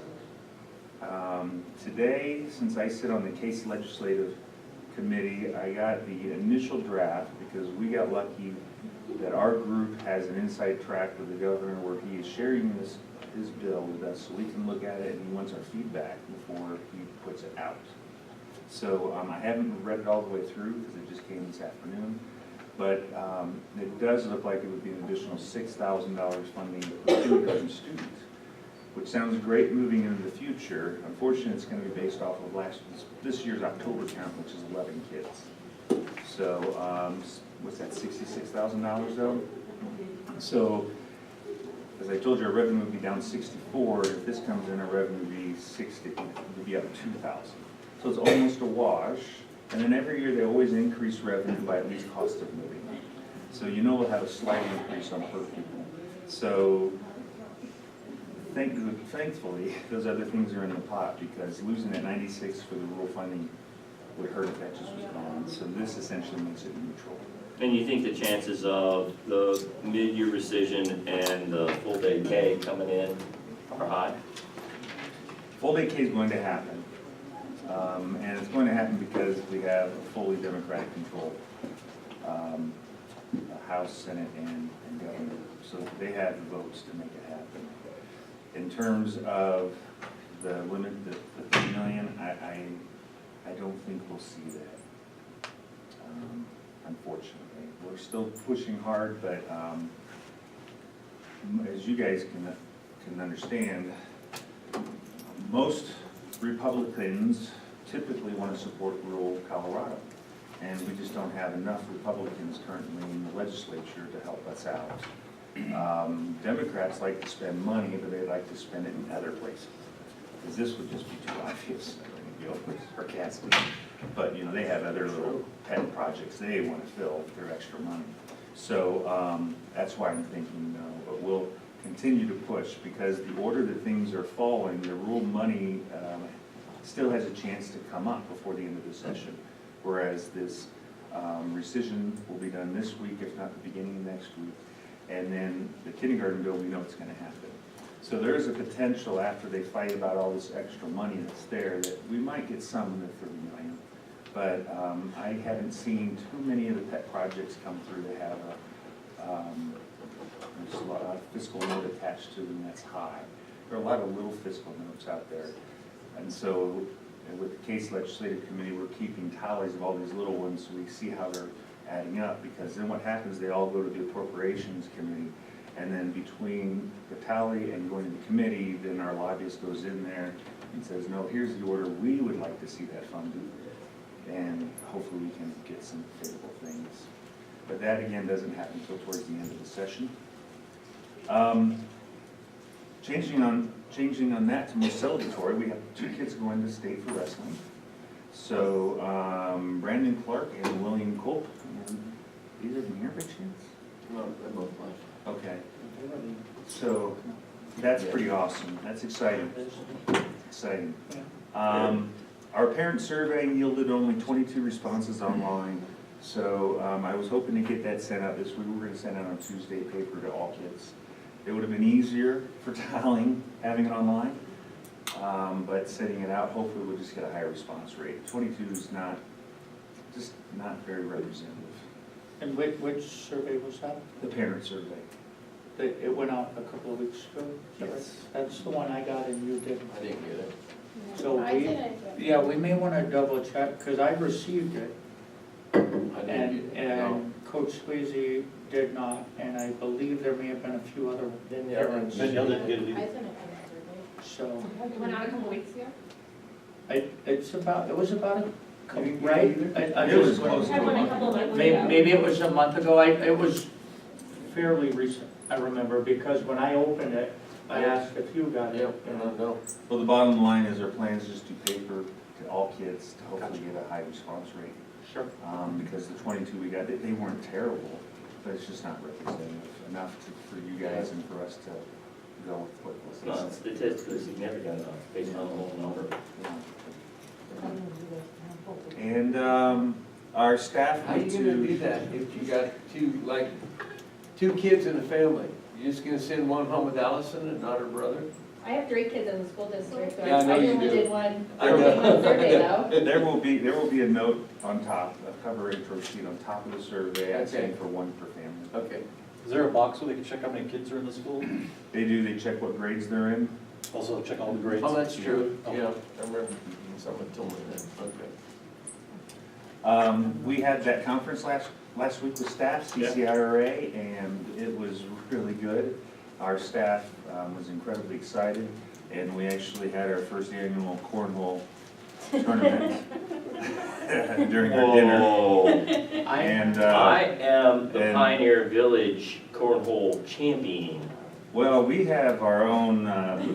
today, since I sit on the case legislative committee, I got the initial draft because we got lucky that our group has an inside track with the governor where he is sharing his bill with us so we can look at it and he wants our feedback before he puts it out. So I haven't read it all the way through because it just came this afternoon, but it does look like it would be an additional $6,000 funding per kindergarten student, which sounds great moving into the future. Unfortunately, it's going to be based off of this year's October count, which is 11 kids. So what's that, $66,000 though? So as I told you, our revenue would be down 64. If this comes in, our revenue would be 60. It would be up 2,000. So it's almost a wash. And then every year they always increase revenue by at least cost of living. So you know we'll have a slight increase on per pupil. So thankfully, those other things are in the pot because losing that 96 for the rural funding would hurt if that just was gone. So this essentially makes it neutral. And you think the chances of the mid-year rescission and the full-day K coming in are high? Full-day K is going to happen. And it's going to happen because we have a fully Democratic control House, Senate, and governor. So they have the votes to make it happen. In terms of the limit, the $3 million, I don't think we'll see that, unfortunately. We're still pushing hard, but as you guys can understand, most Republicans typically want to support rural Colorado, and we just don't have enough Republicans currently in the legislature to help us out. Democrats like to spend money, but they like to spend it in other places, because this would just be too obvious, sarcastic. But you know, they have other little pet projects they want to fill with their extra money. So that's why I'm thinking no, but we'll continue to push because the order that things are falling, the rural money still has a chance to come up before the end of the session. Whereas this rescission will be done this week, if not the beginning of next week. And then the kindergarten bill, we know it's going to happen. So there is a potential after they fight about all this extra money that's there, that we might get some in the 30 million. But I haven't seen too many of the pet projects come through that have there's a lot of fiscal note attached to them that's high. There are a lot of little fiscal notes out there. And so with the case legislative committee, we're keeping tallies of all these little ones so we see how they're adding up, because then what happens, they all go to the appropriations committee. And then between the tally and going to the committee, then our lobbyist goes in there and says, no, here's the order we would like to see that funded. And hopefully we can get some favorable things. But that again doesn't happen until towards the end of the session. Changing on that to more celebratory, we have 2 kids going to state for wrestling. So Brandon Clark and William Culp. Either of them here by chance? No, they're both left. Okay. So that's pretty awesome. That's exciting. Exciting. Our parent survey yielded only 22 responses online. So I was hoping to get that sent out this week. We're going to send out on Tuesday paper to all kids. It would have been easier for tallying, having it online, but sending it out, hopefully we'll just get a higher response rate. 22 is not very representative. And which survey was that? The parent survey. It went out a couple of weeks ago? Yes. That's the one I got and you didn't. I didn't get it. So yeah, we may want to double check, because I received it. And Coach Swayze did not, and I believe there may have been a few other errors. So, It went out a couple weeks ago. it was about a couple, right? It was close to I a went a month couple ago. months ago. Maybe it was a month ago. It was fairly recent, I remember, because when I opened it, I asked if you got it. No. Well, the bottom line is our plan is just to paper to all kids to hopefully get a high response rate. Sure. Because the 22 we got, they weren't terrible, but it's just not representative enough for you guys and for us to go with what was. It's not statistically significant enough based on the whole number. And our staff How are you went gonna do to, that if you got two kids in a family? You just gonna send one home with Allison and not her brother? I have 3 kids in the school district, so Yeah, I know I you only do. did one I know. survey though. there will be a note on top, a cover intro sheet on top of the survey, asking for 1 per family. Okay. Is there a box where they can check how many kids are in the school? They do, they check what grades they're in. Also check all the grades? Oh, that's true. Oh. Yeah, I remember someone told me that. Okay. We had that conference last week with staff, CCIRA, and it was really good. Our staff was incredibly excited, and we actually had our first annual cornhole tournament during our dinner. And I am the Pioneer Village Cornhole Champion. well, we have our own,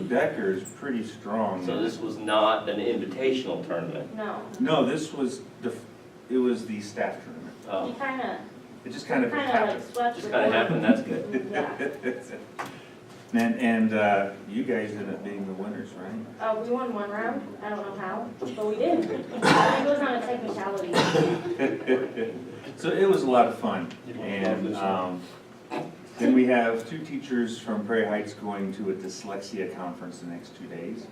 Decker's pretty strong. So this was not an invitational tournament? No. No, this was it was the staff tournament. Oh, You kinda It just kind of like happened. swept. just the kind of board. happened, that's good. Yeah. And you guys ended up being the winners, right? We won 1 round. I don't know how, but we did. I think it was on a technicality. So it was a lot of fun. And then we have 2 teachers from Prairie Heights going to a dyslexia conference the next 2 days.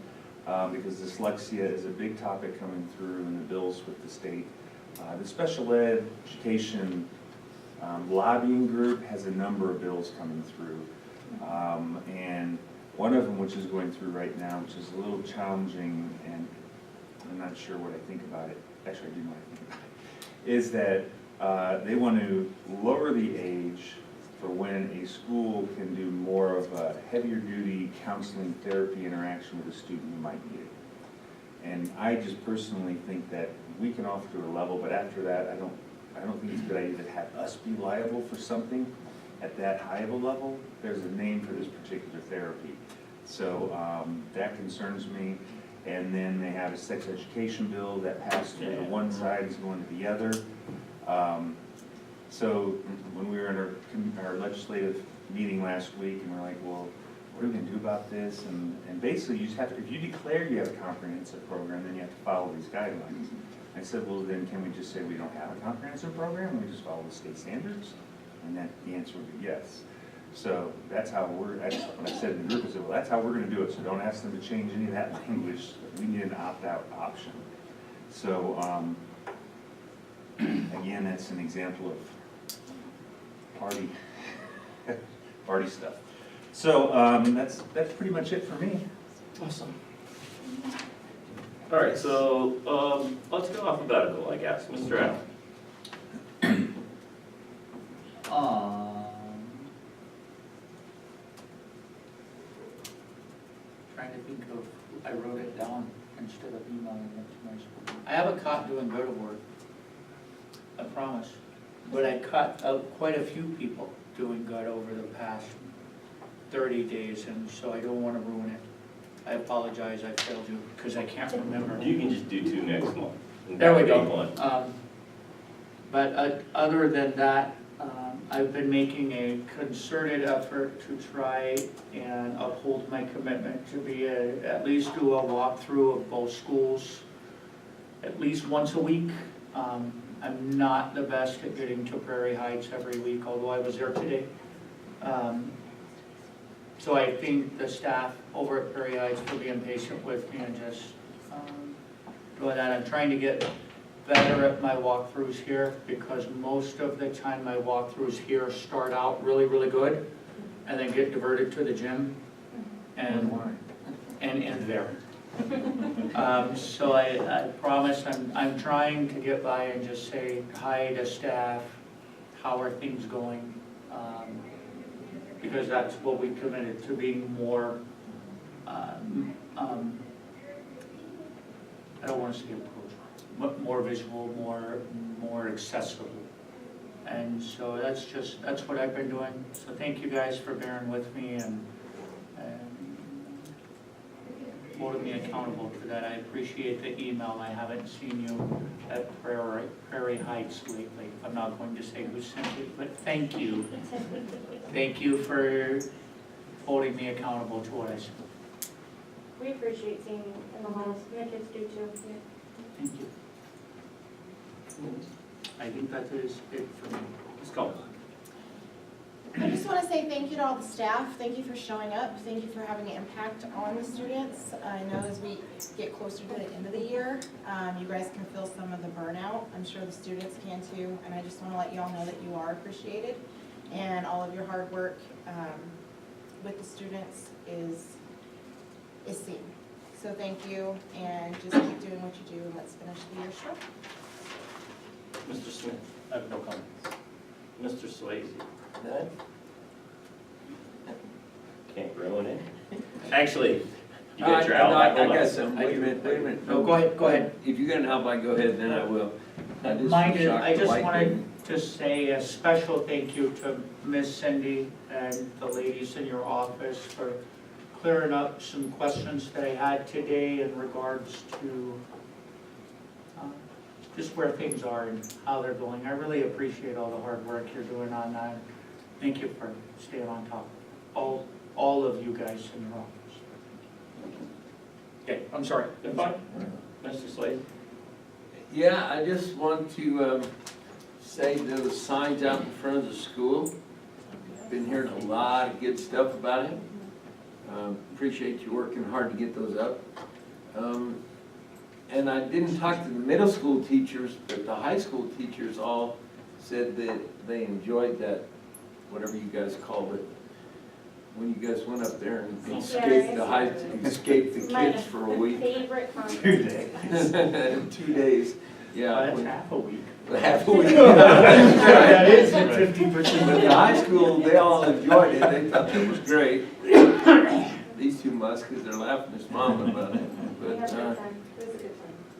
Because dyslexia is a big topic coming through in the bills with the state. The special ed education lobbying group has a number of bills coming through. And one of them, which is going through right now, which is a little challenging, and I'm not sure what I think about it, actually I do know what I think about it, is that they want to lower the age for when a school can do more of a heavier duty counseling therapy interaction with a student who might need it. And I just personally think that we can offer to a level, but after that, I don't think it's a good idea to have us be liable for something at that high of a level. There's a name for this particular therapy. So that concerns me. And then they have a sex education bill that passed through the one side is going to the other. So when we were in our legislative meeting last week, and we're like, well, what are we gonna do about this? And basically, you just have to, if you declare you have a comprehensive program, then you have to follow these guidelines. I said, well, then can we just say we don't have a comprehensive program? We just follow the state standards? And the answer would be yes. So that's how when I said in the group, I said, well, that's how we're gonna do it, so don't ask them to change any of that language, we need an opt-out option. So, again, that's an example of party stuff. So, that's pretty much it for me. Awesome. All right, so, let's go alphabetical, I guess. Mr. Allen. Trying to think of, I wrote it down instead of emailing it to my school. I haven't caught doing good work, I promise. But I caught quite a few people doing good over the past 30 days, and so I don't want to ruin it. I apologize, I failed you, because I can't remember. You can just do 2 next month. There we go. One. But other than that, I've been making a concerted effort to try and uphold my commitment to be at least do a walkthrough of both schools at least once a week. I'm not the best at getting to Prairie Heights every week, although I was there today. So I think the staff over at Prairie Heights for being patient with me and just doing that. I'm trying to get better at my walkthroughs here, because most of the time my walkthroughs here start out really, really good and then get diverted to the gym and end there. So I promise I'm trying to get by and just say hi to staff, how are things going? Because that's what we committed to, being more, I don't want to say approachable, more visual, more accessible. And so that's what I've been doing. So thank you guys for bearing with me and holding me accountable for that. I appreciate the email. I haven't seen you at Prairie Heights lately. I'm not going to say who sent it, but thank you. Thank you for holding me accountable to what I said. We appreciate seeing you in the halls. My kids do too. Thank you. I think that is it for me. Let's go. I just want to say thank you to all the staff. Thank you for showing up. Thank you for having an impact on the students. I know as we get closer to the end of the year, you guys can feel some of the burnout. I'm sure the students can too. And I just want to let you all know that you are appreciated, and all of your hard work with the students is seen. So thank you, and just keep doing what you do, and let's finish the year strong. Mr. Smith. I have no comments. Mr. Swayze. None? Can't ruin it. Actually, you got your outline. I got some. Wait a minute. No, go ahead. If you're gonna help, I go ahead, then I will. I just wanted to say a special thank you to Miss Cindy and the ladies in your office for clearing up some questions that I had today in regards to just where things are and how they're going. I really appreciate all the hard work you're doing on that. Thank you for staying on top of all of you guys in your office. Okay, I'm sorry. You're fine. Mr. Slade. Yeah, I just want to say those signs out in front of the school. Been hearing a lot of good stuff about it. Appreciate you working hard to get those up. And I didn't talk to the middle school teachers, but the high school teachers all said that they enjoyed that, whatever you guys called it, when you guys went up there and escaped the kids for a week. Favorite conference. 2 days. 2 days, yeah. That's half a week. Half a week. That is 50%. But the high school, they all enjoyed it, they thought it was great. These two must, because they're laughing at mom about it. But,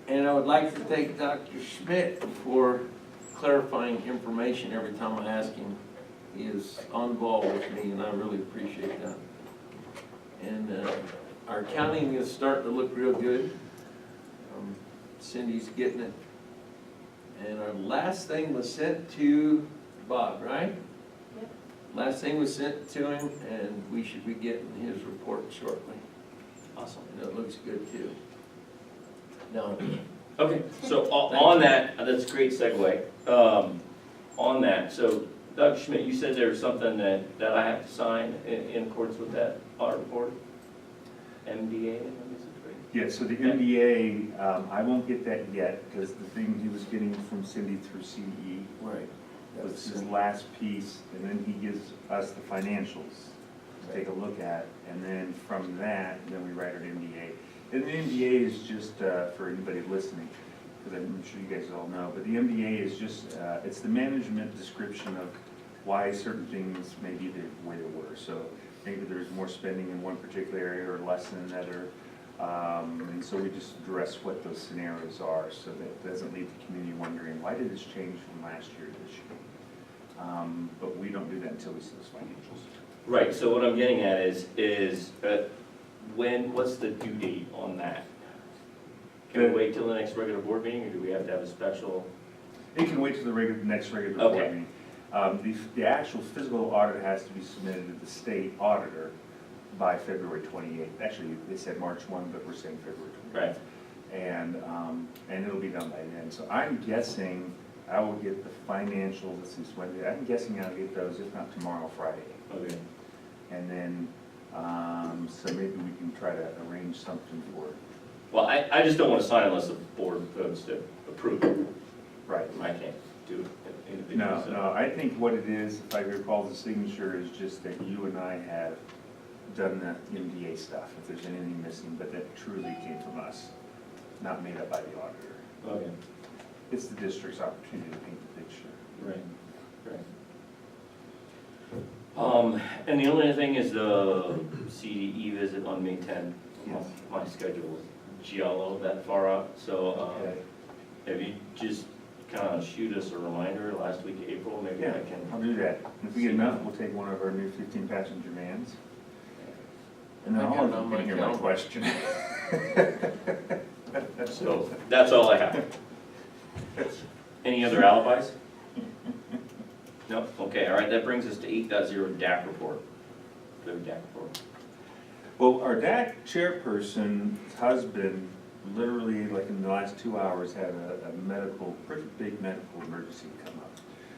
and I would like to thank Dr. Schmidt for clarifying information every time I ask him. He is on ball with me, and I really appreciate that. And our accounting is starting to look real good. Cindy's getting it. And our last thing was sent to Bob, right? Yep. Last thing was sent to him, and we should be getting his report shortly. Awesome. And it looks good too. No. Okay, so on that, that's a great segue. On that, so Doug Schmidt, you said there's something that I have to sign in accordance with that audit report? MDA, is it right? Yeah, so the MBA, I won't get that yet, because the thing he was getting from Cindy through CDE Right. was his last piece, and then he gives us the financials to take a look at, and then from that, then we write our MBA. And the MBA is just, for anybody listening, because I'm sure you guys all know, but the MBA is just, it's the management description of why certain things may be the way they were. So maybe there's more spending in one particular area or less in another. And so we just address what those scenarios are, so that it doesn't leave the community wondering, why did this change from last year to this year? But we don't do that until we see those financials. Right, so what I'm getting at is what's the due date on that? Can we wait till the next regular board meeting, or do we have to have a special? It can wait till the next regular board meeting. The actual physical audit has to be submitted to the state auditor by February 28th. Actually, they said March 1, but we're saying February 28th. Right. And it'll be done by then. So I'm guessing I will get the financials, let's see, it's Wednesday. I'm guessing I'll get those, if not tomorrow, Friday. Okay. And then, so maybe we can try to arrange something for it. Well, I just don't want to sign unless the board votes to approve it. Right. I can't do it individually. No, so. no, I think what it is, if I recall the signature, is just that you and I have done the MDA stuff, if there's anything missing, but that truly came from us, not made up by the auditor. Okay. It's the district's opportunity to paint the picture. Right, right. And the only other thing is the CDE visit on May 10th. Yes. My schedule is jello that far out, so if you just kind of shoot us a reminder last week of April, maybe I can. I'll do that. If we get enough, we'll take one of our new 15-passenger vans. And then all of you can hear my question. So, that's all I have. Any other alibis? No? Okay, all right, that brings us to 8.0 DAC report. The DAC report. Well, our DAC chairperson's husband, literally like in the last 2 hours, had a medical, pretty big medical emergency come up.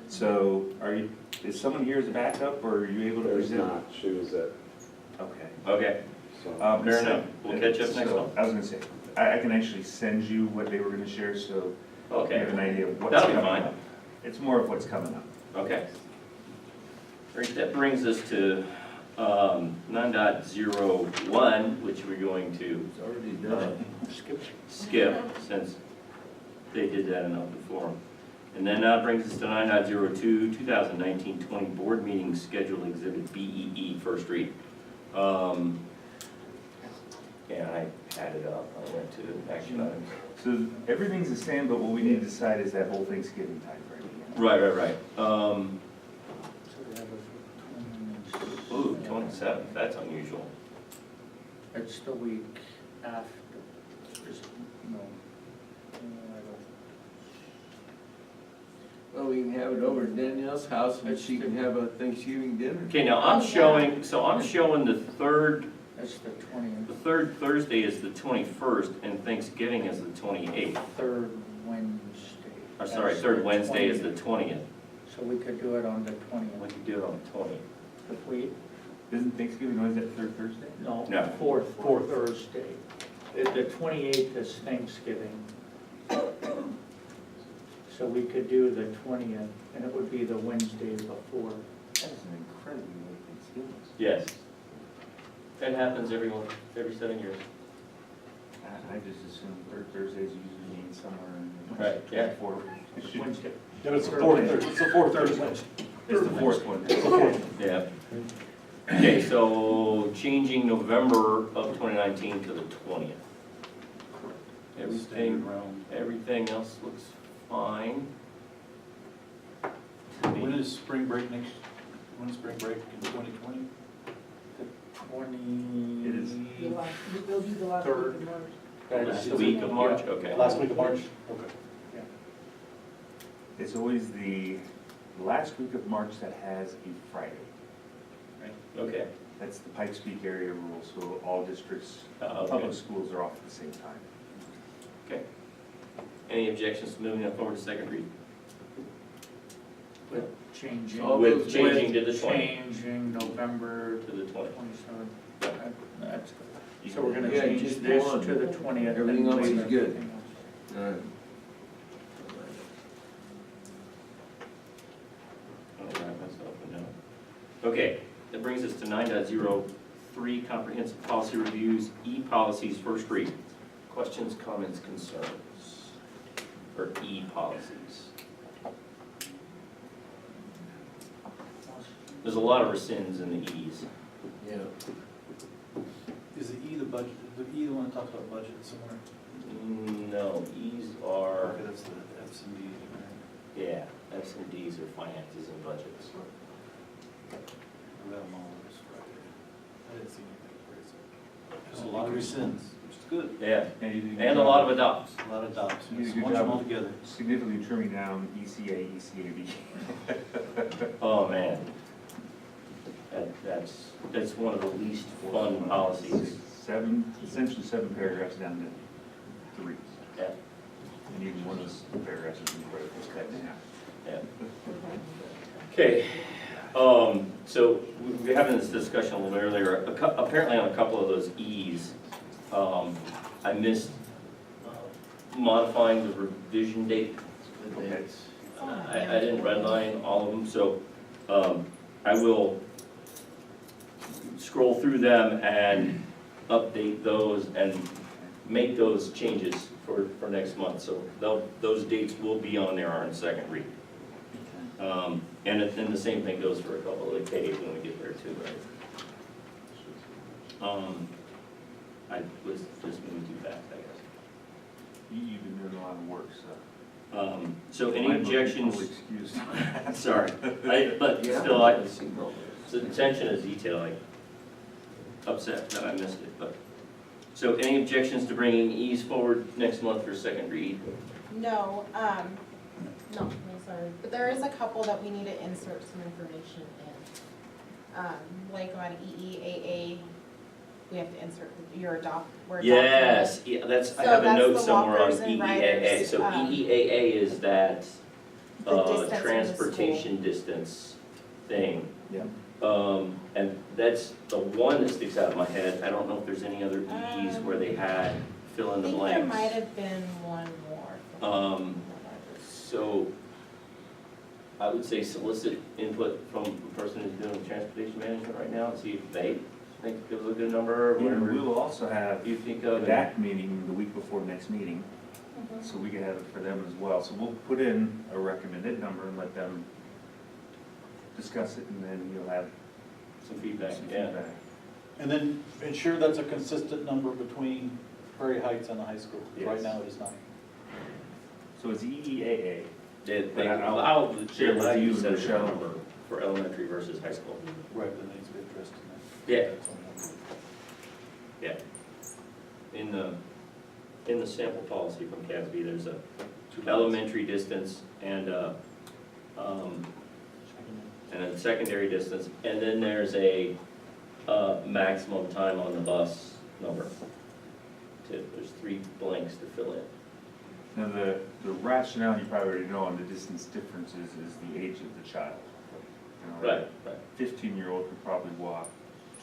So is someone here as a backup, or are you able to present? There's not, she was at. Okay. Okay. Fair enough. We'll catch up next time. I was gonna say, I can actually send you what they were gonna share, so you have an idea of what's coming up. It's more of what's coming up. Okay. Great, that brings us to 9.01, which we're going to skip since they did that in open forum. And then that brings us to 9.02, 2019-20 board meeting schedule exhibit BEE, first read. Yeah, I had it up. I went to action items. So everything's the same, but what we need to decide is that whole Thanksgiving time frame. Right. Ooh, 27th, that's unusual. It's the week after, no. Well, we can have it over at Danielle's house and she can have a Thanksgiving dinner. Okay, now I'm showing the third. That's the 20th. The third Thursday is the 21st and Thanksgiving is the 28th. Third Wednesday. Or sorry, third Wednesday is the 20th. So we could do it on the 20th. We could do it on the 20th. If we, Isn't Thanksgiving always that third Thursday? no, No. fourth Thursday. The 28th is Thanksgiving. So we could do the 20th, and it would be the Wednesday before. That is an incredibly late Thanksgiving. Yes. That happens every 7 years. I just assume third Thursdays usually mean somewhere in. Right, yeah. Wednesday. Yeah, it's the fourth Thursday. It's the fourth one. Yeah. Okay, so changing November of 2019 to the 20th. Everything else looks fine. When is spring break in 2020? The 20. It is. We'll do the last Third. week of March. Last week of March, okay. Last week of March? Okay. It's always the last week of March that has a Friday. Okay. That's the Pikes Peak area rule, so all districts, Okay. public schools are off at the same time. Okay. Any objections to moving that forward to second read? with changing. All With those changing to the 20th. Changing November To the 20th. 27th. That's good. So we're gonna Yeah, change just this one. to the 20th. Everything and else leave is good. everything else. All right. I'll wrap myself a note. Okay, that brings us to 9.03, comprehensive policy reviews, e-policies, first read. Questions, comments, concerns for e-policies? There's a lot of rescinds in the E's. Yeah. Is the E the budget, the E the one that talks about budget somewhere? No, E's are, Okay, that's the F's and D's, right? yeah, F's and D's are finances and budgets. I read them all this Friday. I didn't see anything crazy. There's a lot of rescinds, which is good. Yeah, And you did and a lot of adopts. A lot of adopts. You did a Just good bunch them job all of together. significantly trimming down ECA, ECAB. Oh, man. That's one of the least fun policies. Essentially seven paragraphs down to 3. Yeah. And even one of those paragraphs is cut in half. Yeah. Okay, so we were having this discussion a little bit earlier. Apparently on a couple of those E's, I missed modifying the revision date. Okay. I didn't redline all of them, so I will scroll through them and update those and make those changes for next month. So those dates will be on there on second read. And then the same thing goes for a couple of the K's when we get there too, right? I was just moving too fast, I guess. You've been doing a lot of work, so. So any Mine would be objections? fully excused. Sorry, but still, it's the attention to detail, like, upset that I missed it, but. So any objections to bringing E's forward next month for second read? No, no, I'm sorry, but there is a couple that we need to insert some information in. Like on EEAA, we have to insert your we're adopting. Yes, yeah, I So have a that's note the somewhere on walkers and EEAA. riders, So EEAA is that the distance from the transportation distance thing. Yeah. And that's the one that sticks out of my head. I don't know if there's any other E's where they had fill in the I think blanks. there might have been one more. So I would say solicit input from the person who's doing transportation management right now and see if they think it was a good number or And we whatever will also have you think a of. DAC meeting the week before next meeting, Mhm. so we can have it for them as well. So we'll put in a recommended number and let them discuss it, and then you'll have Some feedback, some yeah. feedback. And then ensure that's a consistent number between Prairie Heights and the high school. Right Yes. now it is not. So it's EEAA. They But I'll allow the share with allow you to set and a Michelle. number for elementary versus high school. Right, that needs to be addressed in that. Yeah. That's on Yeah. In the sample policy from CASB, there's a elementary distance and a secondary distance, and then there's a maximum time on the bus number. There's 3 blanks to fill in. Now, the rationale, you probably already know on the distance differences is the age of the child. You know, Right. 15-year-old could probably walk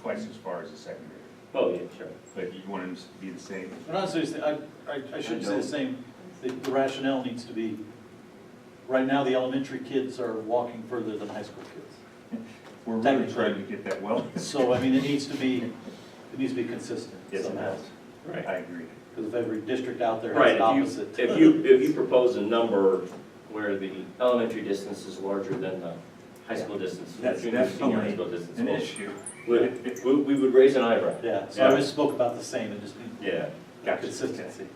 twice as far as a secondary, Oh, yeah, sure. but you want them to be the same. But honestly, I shouldn't say the same, the rationale needs to be, right now, the elementary kids are walking further than high school kids. We're really trying to get that well. So, I mean, it needs to be consistent Yes, it somehow. does. Right. I agree. Because if every district out there has Right, an opposite. if you propose a number where the elementary distance is larger than the high school distance, That's junior, senior high definitely school distance, an well, issue. we would raise an eyebrow. Yeah, so I just spoke about the same, and just need Yeah, gotcha. consistency.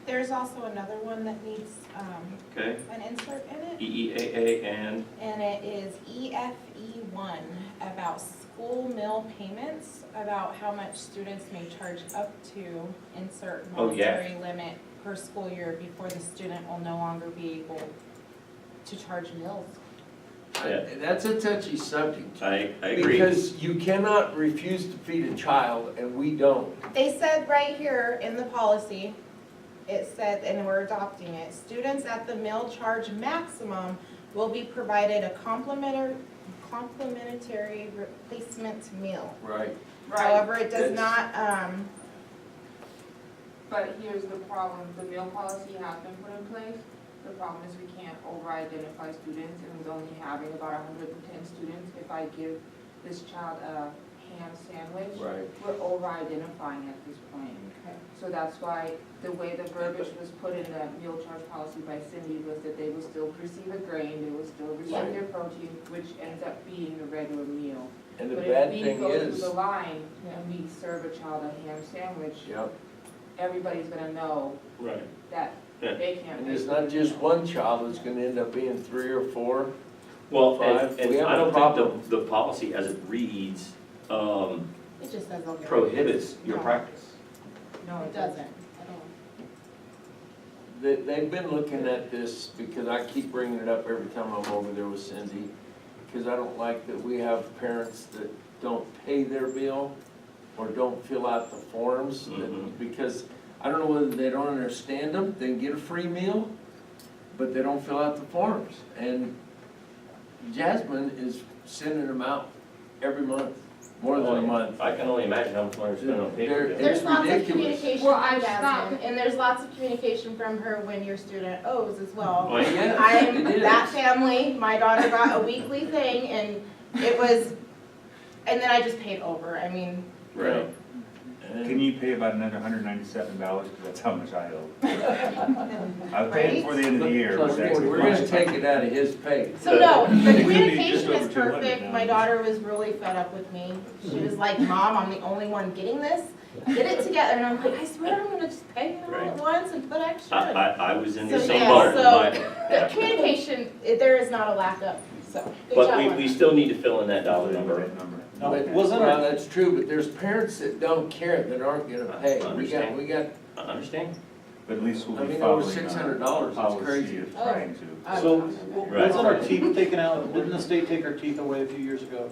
There's also another one that needs, Okay, an insert in it. EEAA and, And it is EFE1, about school meal payments, about how much students may charge up to insert Oh, yeah. monetary limit per school year before the student will no longer be able to charge meals. Yeah. That's a touchy subject. I agree. Because you cannot refuse to feed a child, and we don't. They said right here in the policy, it said, and we're adopting it, students at the meal charge maximum will be provided a complimentary replacement meal. Right. However, it does That's- not, But here's the problem, the meal policy has been put in place. The problem is we can't over-identify students, and with only having about 110 students, if I give this child a ham sandwich, Right. we're over-identifying at this point. So that's why the way the verbiage was put in the meal charge policy by Cindy was that they will still receive a grain, they will still receive their protein, which ends up being the regular meal. And the But bad if we thing go through is, the line and we serve a child a ham sandwich, yep, everybody's gonna know Right. that they can't. and pay it's for not the just meal. one child, it's gonna end up being 3 or 4. Well, Five. and We have I a don't problem. think the policy as it reads, it just says they'll get. prohibits your No. practice. No, it doesn't at all. They've been looking at this, because I keep bringing it up every time I'm over there with Cindy, because I don't like that we have parents that don't pay their bill or don't fill out the forms, because I don't know whether they don't understand them, they get a free meal, but they don't fill out the forms. And Jasmine is sending them out every month, more than a month. I can only imagine how much money we're spending on paper. They're- There's It's lots of ridiculous. communication Well, from I've Jasmine, stopped. and there's lots of communication from her when your student owes as well. Oh, yeah. I'm it is. that family, my daughter got a weekly thing, and it was, and then I just paid over, I mean, Right. Can you pay about another $197, because that's how much I owe. I'll pay it before the end of the year. but that's- We're gonna take it out of his pay. so no, the It could be communication just is over 200 perfect, now. my daughter was really fed up with me. She was like, Mom, I'm the only one getting this, get it together, and I'm like, I swear I'm gonna just pay it all at once and put extra. I was in the So same yeah, boat. so the communication, there is not a lack of, so, good But job we, on we that. still need to fill in that dollar number. No, But, wasn't well, our, that's true, but there's parents that don't care, that aren't gonna pay. Understand. We got, I understand. But at least we'll I be mean, over following $600, that's policy crazy. of trying to. so, Right. wasn't our teeth taken out, didn't the state take our teeth away a few years ago?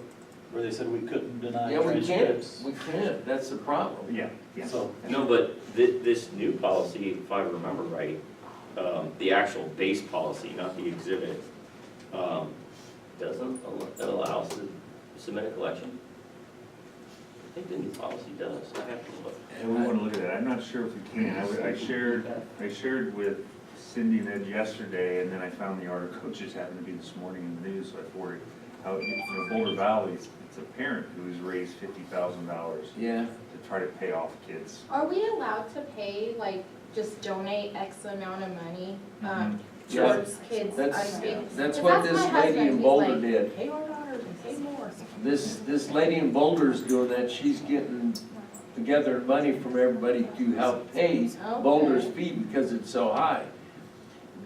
Where they said we couldn't deny yeah, we can't, transcripts? we can't, that's the problem. Yeah, yeah. So, No, but this new policy, if I remember right, the actual base policy, not the exhibit, doesn't, it allows to submit a collection. I think the new policy does, I have to look. And we want to look at that. I'm not sure if we can. I shared with Cindy and Ed yesterday, and then I found the article, it just happened to be this morning in the news, so I forwarded. How, Boulder Valley, it's a parent who's raised $50,000 Yeah. to try to pay off kids. Are we allowed to pay, like, just donate X amount of money, Yeah. towards kids unpaid? That's 'Cause what my this lady husband, in he's Boulder like, did. Pay our daughters and pay more. This lady in Boulder's doing that, she's getting together money from everybody to help pay Boulder's fee because it's so high.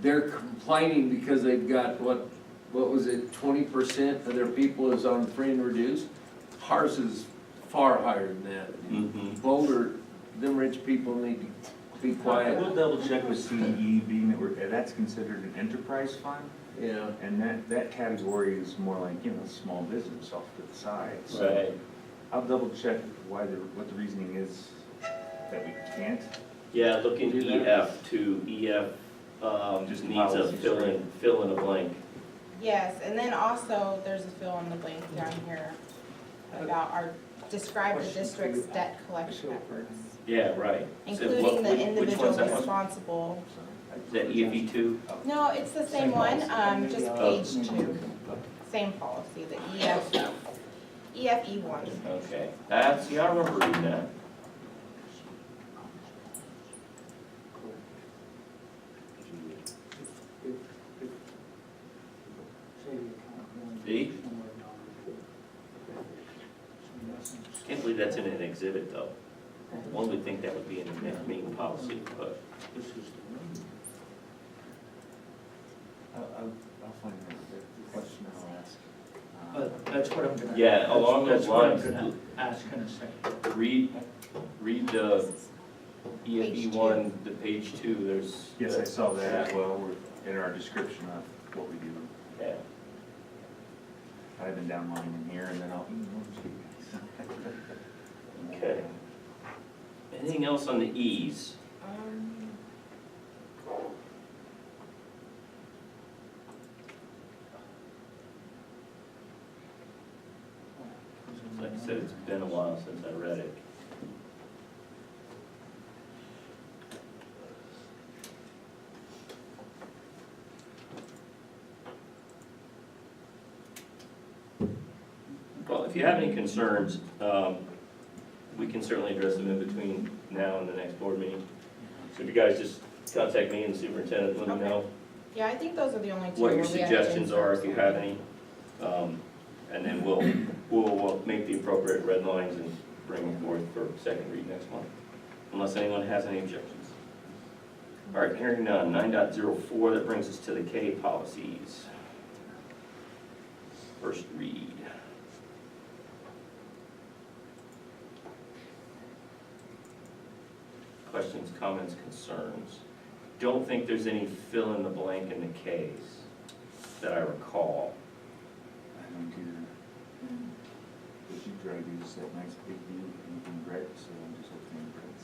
They're complaining because they've got, what was it, 20% of their people is on free and reduced? Ours is far higher than that. Boulder, them rich people need to be I quiet. will double check with CDE, being that that's considered an enterprise fund. Yeah. And that category is more like, small business off to the side. So Right. I'll double check what the reasoning is that we can't. Yeah, look in Do that. EF too, EF, Just needs a policies, fill in a blank. Yes, and then also, there's a fill in the blank down here about describe the district's debt collection efforts, Yeah, right. So including what- the which individual one's that one? responsible. Is that EFE two? No, it's the same one, just page 2, same policy, the EFE1. Okay, see, I remember reading that. See? Can't believe that's in an exhibit, though. One would think that would be in the main policy, but this is. I'll find the question I'll ask. But that's what I'm gonna. Yeah, along those that's what I'm lines. gonna ask in a second. Read the EFE one, the page 2, there's. Yes, I saw that as well, in our description of what we do. Yeah. I've been down line in here, and then I'll. Okay. Anything else on the E's? while since I read it. Well, if you have any concerns, we can certainly address them in between now and the next board meeting. So if you guys just contact me and the superintendent, let me know Yeah, I think those are the only two. what your where we had suggestions are, if you have concerns. any. And then we'll make the appropriate red lines and bring them forth for second read next month, unless anyone has any objections. All right, hearing none, 9.04, that brings us to the K policies. First read. Questions, comments, concerns? Don't think there's any fill in the blank in the Ks that I recall. I don't either. But you tried to use that nice big view in red, so I'm just opening red.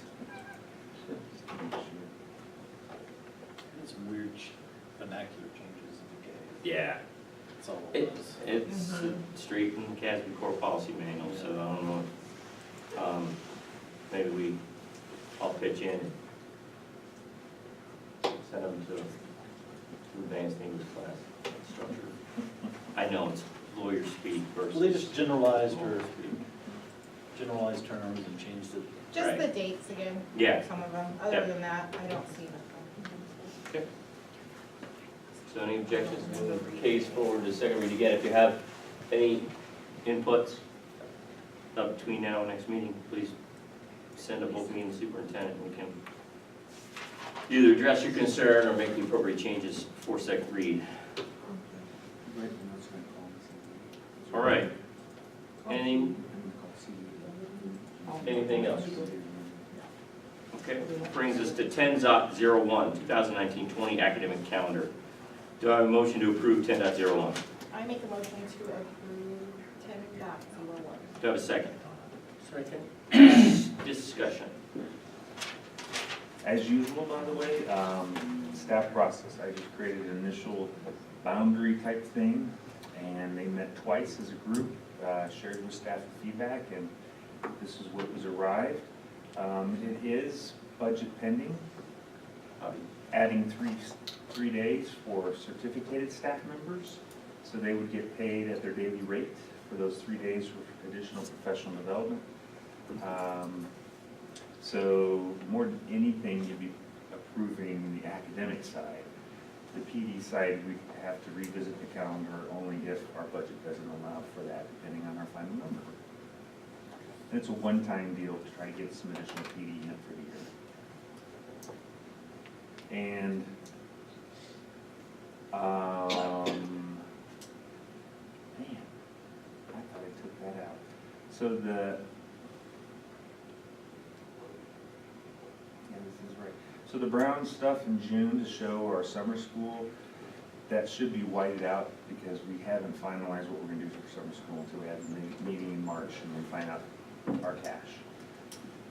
Just to make sure. There's some weird vernacular changes in the K. Yeah. That's all it was. It's straight in the CASB core policy manual, so I don't know. Maybe I'll pitch in and send them to advanced English class structure. I know it's lawyer speak versus. Well, they just generalized terms and changed it. Just Right. the dates again. Yeah. Some of them. Other Yep. than that, I don't see nothing. Okay. So any objections to the case forward to second read? Again, if you have any inputs between now and next meeting, please send up both me and the superintendent. We can either address your concern or make the appropriate changes for second read. All right. Anything else? Okay, brings us to 10.01, 2019-20 academic calendar. Do I have a motion to approve 10.01? I make a motion to approve 10.01. Do I have a second? Second. Discussion. As usual, by the way, staff process, I just created an initial boundary type thing, and they met twice as a group, shared with staff feedback, and this is what was arrived. It is budget pending, adding three days for certificated staff members, so they would get paid at their daily rate for those 3 days for additional professional development. So more than anything, you'd be approving the academic side. The PD side, we have to revisit the calendar only if our budget doesn't allow for that, depending on our final number. And it's a one-time deal to try to get some additional PD in for the year. And man, I thought I took that out. So this is right. So the brown stuff in June to show our summer school, that should be whited out because we haven't finalized what we're gonna do for summer school until we have the meeting in March and then find out our cash.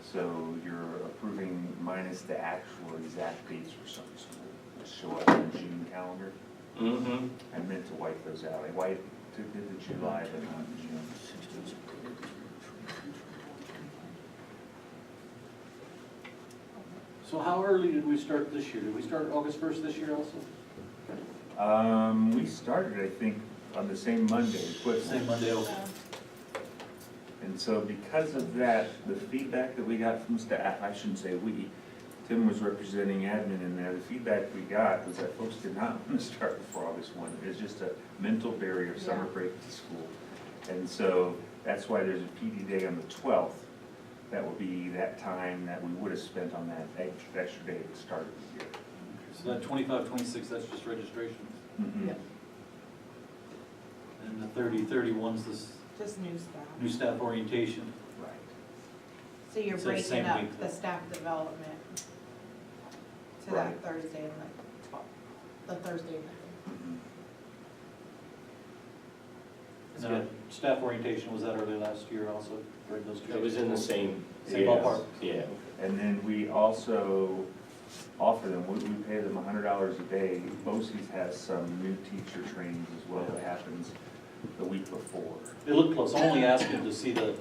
So you're approving minus the actual exact dates for summer school, which show up in the June calendar. Mm-hmm. I meant to wipe those out. I did the July, but not the June. So how early did we start this year? Did we start August 1st this year also? We started, I think, on the same Monday. Same Monday, okay. And so because of that, the feedback that we got from staff, I shouldn't say we, Tim was representing admin in there, the feedback we got was that folks did not want to start before August 1. It's just a mental barrier of summer break to school. And so that's why there's a PD day on the 12th. That will be that time that we would have spent on that extra day at the start of the year. So that 25, 26, that's just registration. Mm-hmm. Yep. And the 30, 31's this Just new staff. new staff orientation. Right. So you're So it's the breaking same up week, the though. staff development to Right. that Thursday and the 12th, the Thursday and Mm-hmm. Now, staff orientation, was that early last year also? During those 2 It was days? in the same. Same ballpark? Yeah. And then we also offer them, we pay them $100 a day. BOCES has some new teacher trainings as well that happens the week before. It looked close, I'm only asking to see the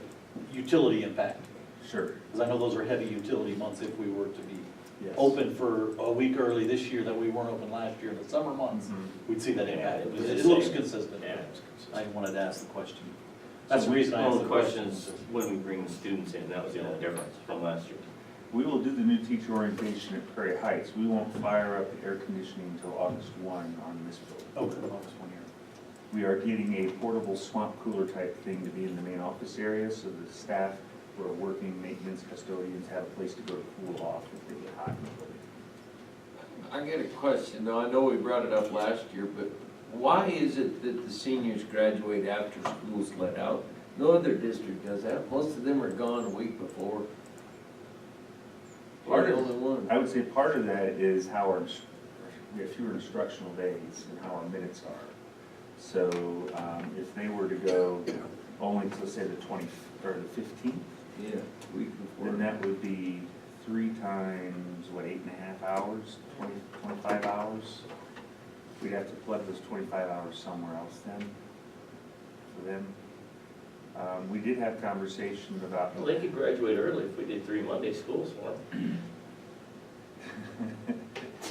utility impact. Sure. Because I know those are heavy utility months if we were to be Yes. open for a week early this year that we weren't open last year in the summer months, we'd see that impact. Yeah, It looks consistent. Yeah. I wanted to ask the question. That's the reason I All asked the the questions, when we bring students in, that was the only difference from last year. We will do the new teacher orientation at Prairie Heights. We won't fire up the air conditioning until August 1 on this building. Okay. August 1 here. We are getting a portable swamp cooler type thing to be in the main office area, so the staff who are working, maintenance, custodians have a place to go to cool off if they get hot in the building. I get a question, now I know we brought it up last year, but why is it that the seniors graduate after school's let out? No other district does that, most of them are gone a week before. We're the only one. I would say part of that is how we have fewer instructional days and how our minutes are. So if they were to go only to, say, the 20th or the 15th, Yeah, week before. then that would be 3 times, what, 8.5 hours, 25 hours? We'd have to plug those 25 hours somewhere else then, for them. We did have conversation about. Well, they could graduate early if we did 3 Monday schools for them.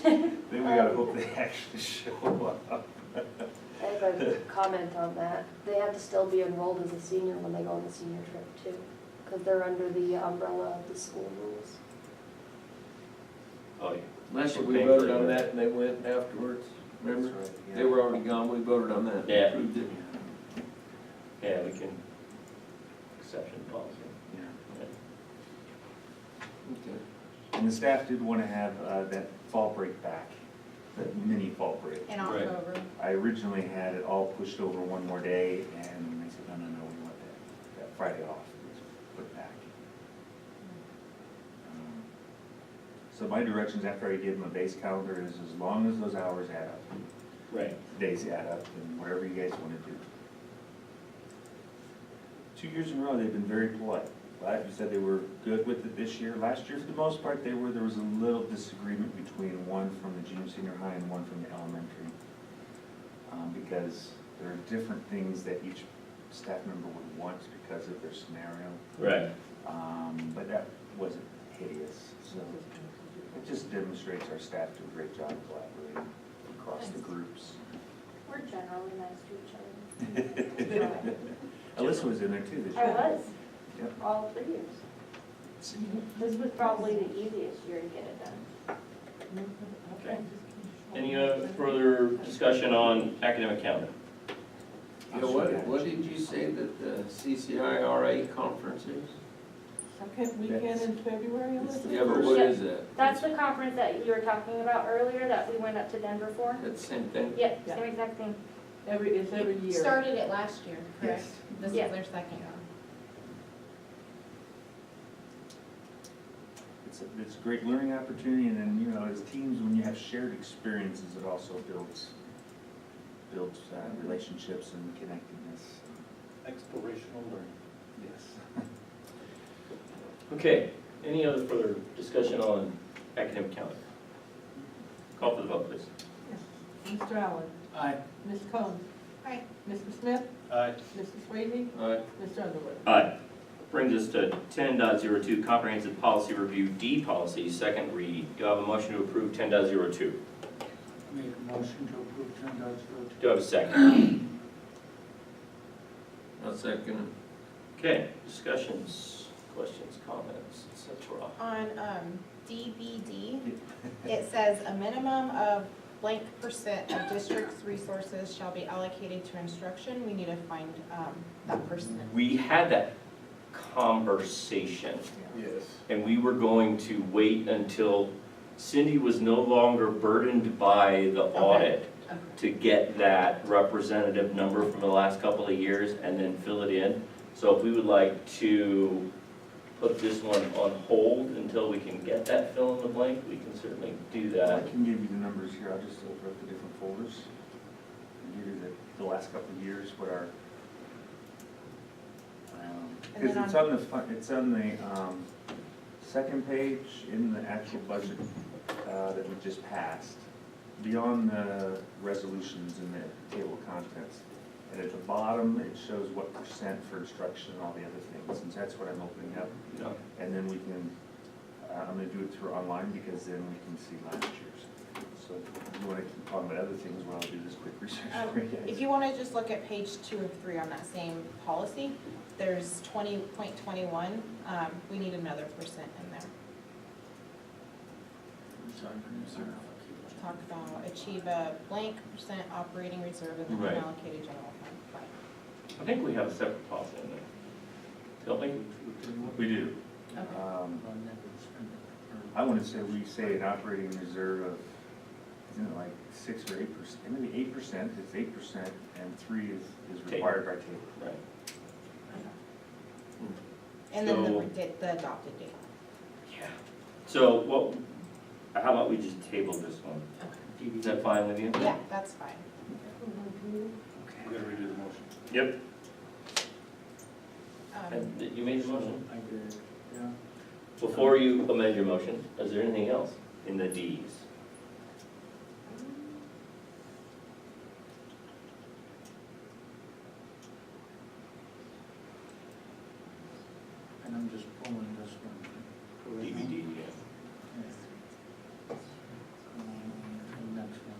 Then we gotta hope they actually show up. I have a comment on that. They have to still be enrolled as a senior when they go on the senior trip too, because they're under the umbrella of the school rules. Oh, yeah. Last year We're we paying voted for on it. that and they went afterwards, remember? That's right, yeah. They were already gone, we voted on that. Yeah. Approved it. Yeah, we can, exception policy. Yeah. Yeah. Okay. And the staff did want to have that fall break back, that mini fall break. In Right. October. I originally had it all pushed over one more day, and they said, no, we want that Friday off, let's put it back. So my directions after I give them a base calendar is as long as those hours add up, Right. days add up, and whatever you guys want to do. 2 years in a row, they've been very polite. Like you said, they were good with it this year. Last year, for the most part, there was a little disagreement between one from the junior senior high and one from the elementary. Because there are different things that each staff member would want because of their scenario. Right. But that wasn't hideous, so it just demonstrates our staff do a great job collaborating across the groups. We're generally nice to each other. Alyssa was in there too this year. I was, Yep. all 3 years. This was probably the easiest year to get it done. Okay. Any further discussion on academic calendar? You know, what did you say that the CCIRA conference is? Second weekend in February, Alyssa? Yeah, but what is that? That's the conference that you were talking about earlier that we went up to Denver for. That's the same thing? Yep, Yeah. same exact thing. It's every year. Started it last year, correct? Yes. This Yeah. is their second year. It's a great learning opportunity, and then, you know, as teams, when you have shared experiences, it also builds relationships and connectedness. Explorational learning. Yes. Okay, any other further discussion on academic calendar? Call for the vote, please. Mr. Allen? Aye. Ms. Combs? Aye. Mr. Smith? Aye. Mr. Swayze? All right, Mr. Underwood? Aye. Brings us to 10.02, comprehensive policy review, D policy, second read. Do I have a motion to approve 10.02? Make a motion to approve 10.02. Do I have a second? I'll second Okay, discussions, questions, comments, etc. On DBD, it says a minimum of blank % of district's resources shall be allocated to instruction. We need to find that percent. We had that conversation, Yes. and we were going to wait until Cindy was no longer burdened by the audit to get that representative number from the last couple of years and then fill it in. So if we would like to put this one on hold until we can get that fill in the blank, we can certainly do I that. can give you the numbers here, I'll just open up the different folders. And give you the last couple of years, what our, And because then it's on the second page in the actual budget that we just passed. Beyond the resolutions and the table of contents, And at the bottom, it shows what percent for instruction and all the other things, and that's what I'm opening up. Yeah. And then we can, I'm gonna do it through online, because then we can see last year's. So if you wanna keep talking about other things while I do this quick research for you guys. If you wanna just look at page 2 of 3 on that same policy, there's 20.21, we need another percent in there. Talk about achieve a blank percent operating reserve in the Right. unallocated general fund. Right. I think we have a separate policy in there. Don't we? We do. Okay. I wanna say we say an operating reserve of, isn't it like 6 or 8%, maybe 8%, it's 8%, and 3 is required by table. Right. And then So- the adopted date. Yeah. So what, how about we just table this one? Is that fine with you? Yeah, that's fine. We're gonna redo the motion. Yep. Um, And you made the motion? I did, yeah. Before you amend your motion, is there anything else in the Ds? And I'm just pulling this one. DVD, yeah. And next one.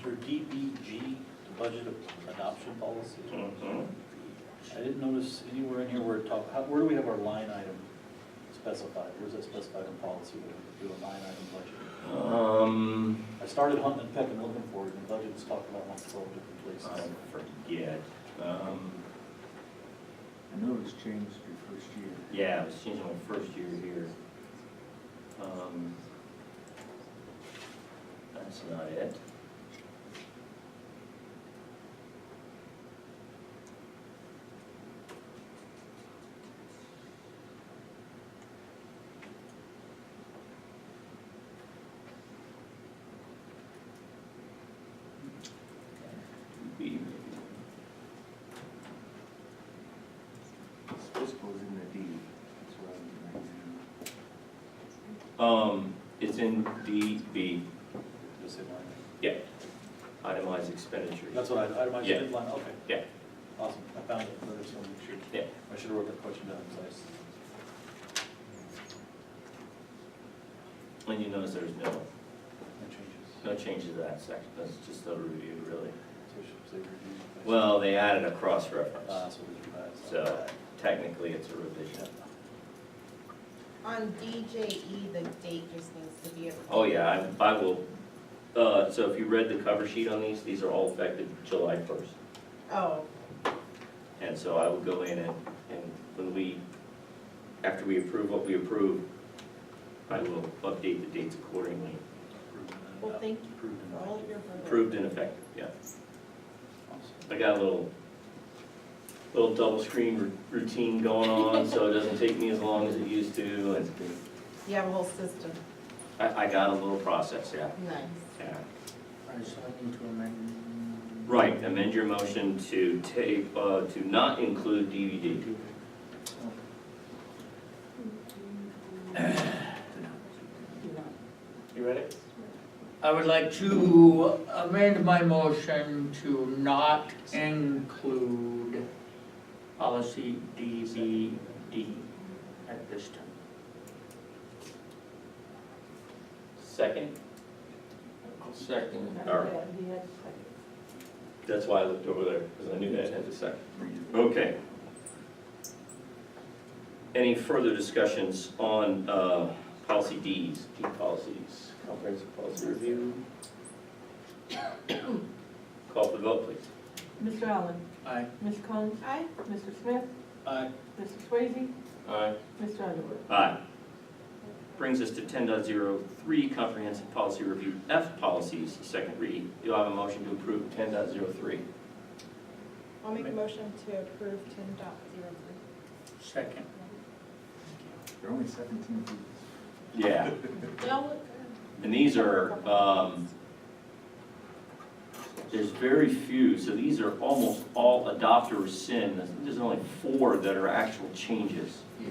Your DBG, the budget adoption policy. Mhm. I didn't notice anywhere in here where it where do we have our line item specified? Where's that specified in policy, where we do a line item budget? I started hunting and pecking looking for it, and the budget's talked about multiple different places. I forget. I know it was changed your first year. Yeah, I was changing my first year here. That's not it. This goes in the D, that's what I'm right now. It's in DB, Just say line item. yeah, itemized expenditures. That's what itemized Yeah. spend line, okay. Yeah. Awesome, I found it, but I just want to make sure. Yeah. I should have wrote that question down, because And you notice there's no changes. no changes to that section, that's just a review, really. So it should say review. Well, they added a cross-reference, So it's revised. so technically it's a revision. On DJE, the date just needs to be. Oh, yeah, I will, so if you read the cover sheet on these are all effective July 1st. Oh, And so I will go in and when after we approve what we approve, I will update the dates accordingly. well, thank you Approved and for all of your work. Approved and effective, yeah. I got a little double screen routine going on, so it doesn't take me as long as it used to, and You have a whole system. I got a little process, yeah. Nice. Yeah. All right, so I need to amend. Right, amend your motion to to not include DVD. You ready? I would like to amend my motion to not include policy DBD at this time. Second? Second. All right. That's why I looked over there, because I knew that had a second. Okay. Any further discussions on policy Ds, D policies, comprehensive policy review? Call for the vote, please. Mr. Allen? Aye. Ms. Combs? Aye. Mr. Smith? Aye. Mr. Swayze? Aye. Mr. Underwood? Aye. Brings us to 10.03, comprehensive policy review, F policies, second read. Do I have a motion to approve 10.03? I'll make a motion to approve 10.03. Second. There are only 17 people. Yeah. Y'all look And these are, there's very few, so these are almost all adopt or rescind. I think there's only 4 that are actual changes. Yeah.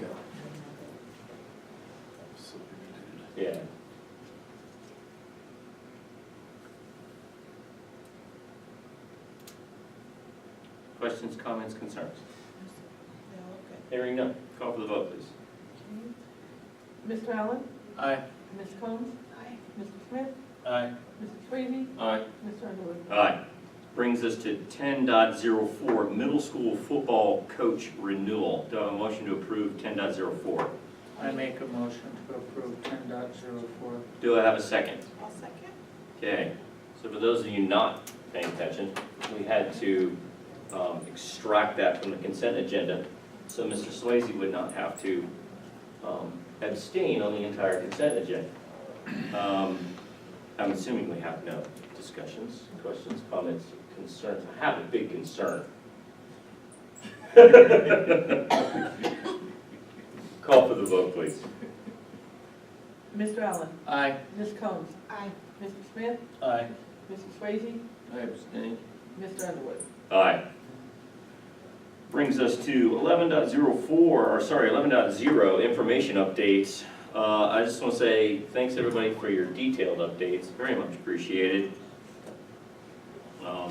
Yeah. Questions, comments, concerns? Hearing none, call for the vote, please. Mr. Allen? Aye. Ms. Combs? Aye. Mr. Smith? Aye. Mr. Swayze? Aye. Mr. Underwood? Aye. Brings us to 10.04, middle school football coach renewal. Do I have a motion to approve 10.04? I make a motion to approve 10.04. Do I have a second? I'll second. Okay, so for those of you not paying attention, we had to extract that from the consent agenda, so Mr. Swayze would not have to abstain on the entire consent agenda. I'm assuming we have no discussions, questions, comments, concerns. I have a big concern. Call for the vote, please. Mr. Allen? Aye. Ms. Combs? Aye. Mr. Smith? Aye. Mr. Swayze? I abstain. Mr. Underwood? Aye. Brings us to 11.0, information updates. I just want to say thanks everybody for your detailed updates, very much appreciated. I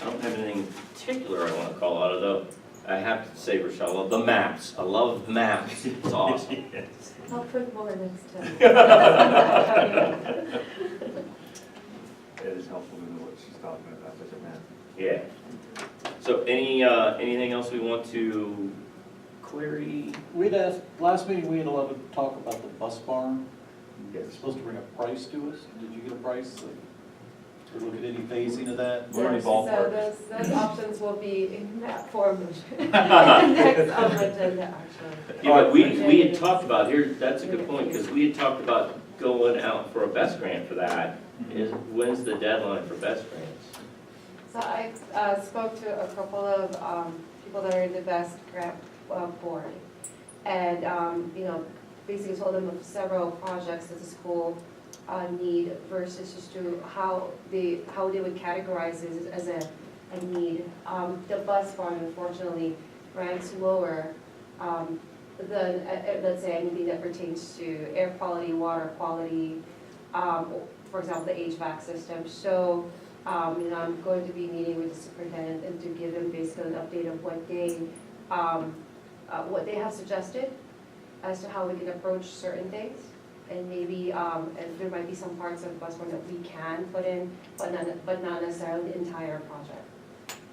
don't have anything particular I want to call out, although I have to say, Rochelle, I love the maps. I love maps. It's awesome. Yes. I'll put more next time. It is helpful to know what she's talking about, doesn't it, Matt? Yeah. So anything else we want to query? We'd asked, last meeting, we had allowed to talk about the bus barn. You're supposed to bring a price to us. Did you get a price? Or look at any phasing of that? We're in the ballpark. So those options will be in that form next on the agenda, actually. Yeah, but we had talked about, here, that's a good point, because we had talked about going out for a best grant for that. When's the deadline for best grants? So I spoke to a couple of people that are in the best grant board, and basically told them of several projects that the school need versus just to how they would categorize it as a need. The bus fund unfortunately ranks lower than let's say anything that pertains to air quality, water quality, for example the HVAC system. So I'm going to be meeting with the superintendent and to give them basically an update of what they have suggested as to how we can approach certain things. And maybe and there might be some parts of the bus barn that we can put in, but not necessarily the entire project.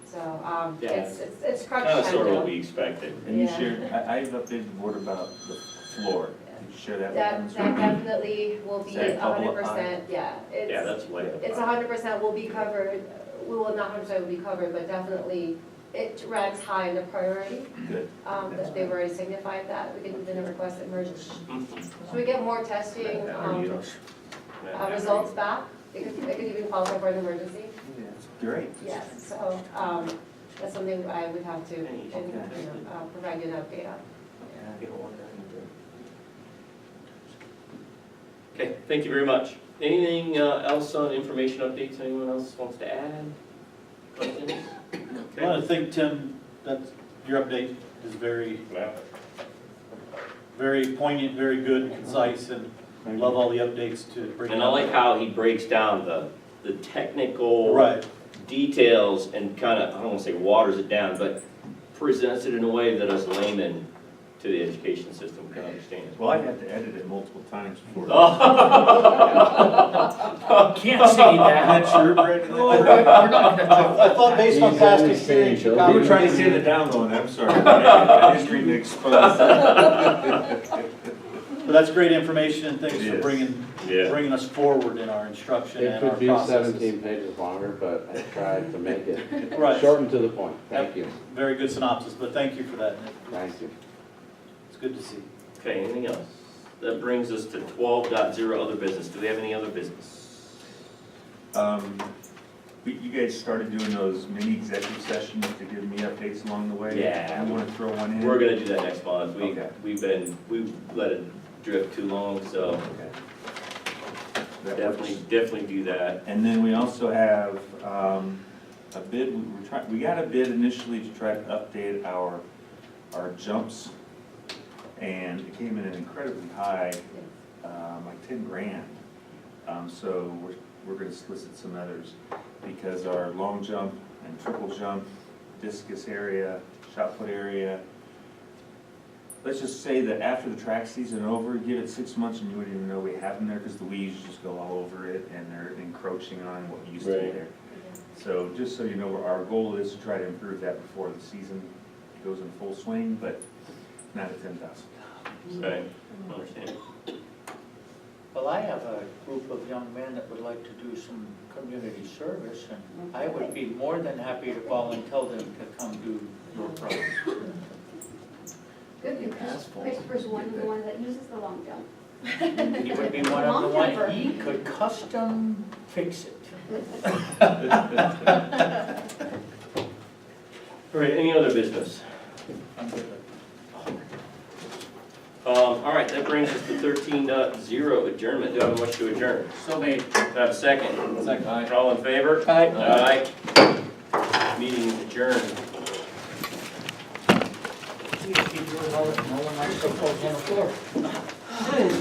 So it's crunch time. Kind of sort of now. what we expected. And you shared, I've updated the board about the floor. Did you share that with them? That definitely will be Is that a couple of 100%. Yeah, Yeah, that's way up. it's 100% will be covered. We will not 100% will be covered, but definitely it ranks high in the priority. Good. That they've already signified that. We can then request emergency. So we get more testing results back. It could even qualify for an emergency. Yeah, that's great. Yes, so that's something I would have to provide you an update on. Okay, thank you very much. Anything else on information updates anyone else wants to add? Questions? I want to thank Tim, your update is very poignant, very good and concise, and I love all the updates to bring. And I like how he breaks down the technical details and kind of, I don't want to say waters it down, but presents it in a way that us laymen to the education system can understand. Well, I had to edit it multiple times before. Can't say that. That's your bread. We're not gonna talk. I thought based on past experience, you We were trying to get it down low, and I'm sorry. I didn't mean to expose. But that's great information, and thanks for Yes. bringing us forward in our instruction It and our could be processes. 17 pages longer, but I tried to make it Right. short and to the point. Thank you. Very good synopsis, but thank you for that. Thank you. It's good to see. Okay, anything else? That brings us to 12.0 other business. Do we have any other business? You guys started doing those mini executive sessions to give me updates along the way. Yeah. You want to throw one in? We're gonna do that next month. Okay. We've let it drift too long, so That works. definitely do that. And then we also have a bid, we got a bid initially to try to update our jumps, and it came in an incredibly high, like 10 grand. So we're gonna solicit some others, because our long jump and triple jump discus area, shot put area. Let's just say that after the track season over, give it 6 months and you wouldn't even know we have them there because the weeds just go all over it and they're encroaching on what used to be Right. there. So just so you know, our goal is to try to improve that before the season goes in full swing, but not at $10,000. Right, I understand. Well, I have a group of young men that would like to do some community service, and I would be more than happy to volunteer them to come do your project. Good, because Christopher's one of the ones that uses the long jump. He would be one of the ones, he could custom fix it. All right, any other business? I'm good. All right, that brings us to 13.0, adjournment. Do I have a motion to adjourn? So made. Do I have a second? Second. All in favor? Aye. Aye. Meeting is adjourned. You keep doing all this, no one likes to fall on the floor.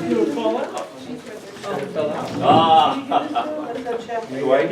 You would fall out. Should have fell out. Ah. Let's go check. Do I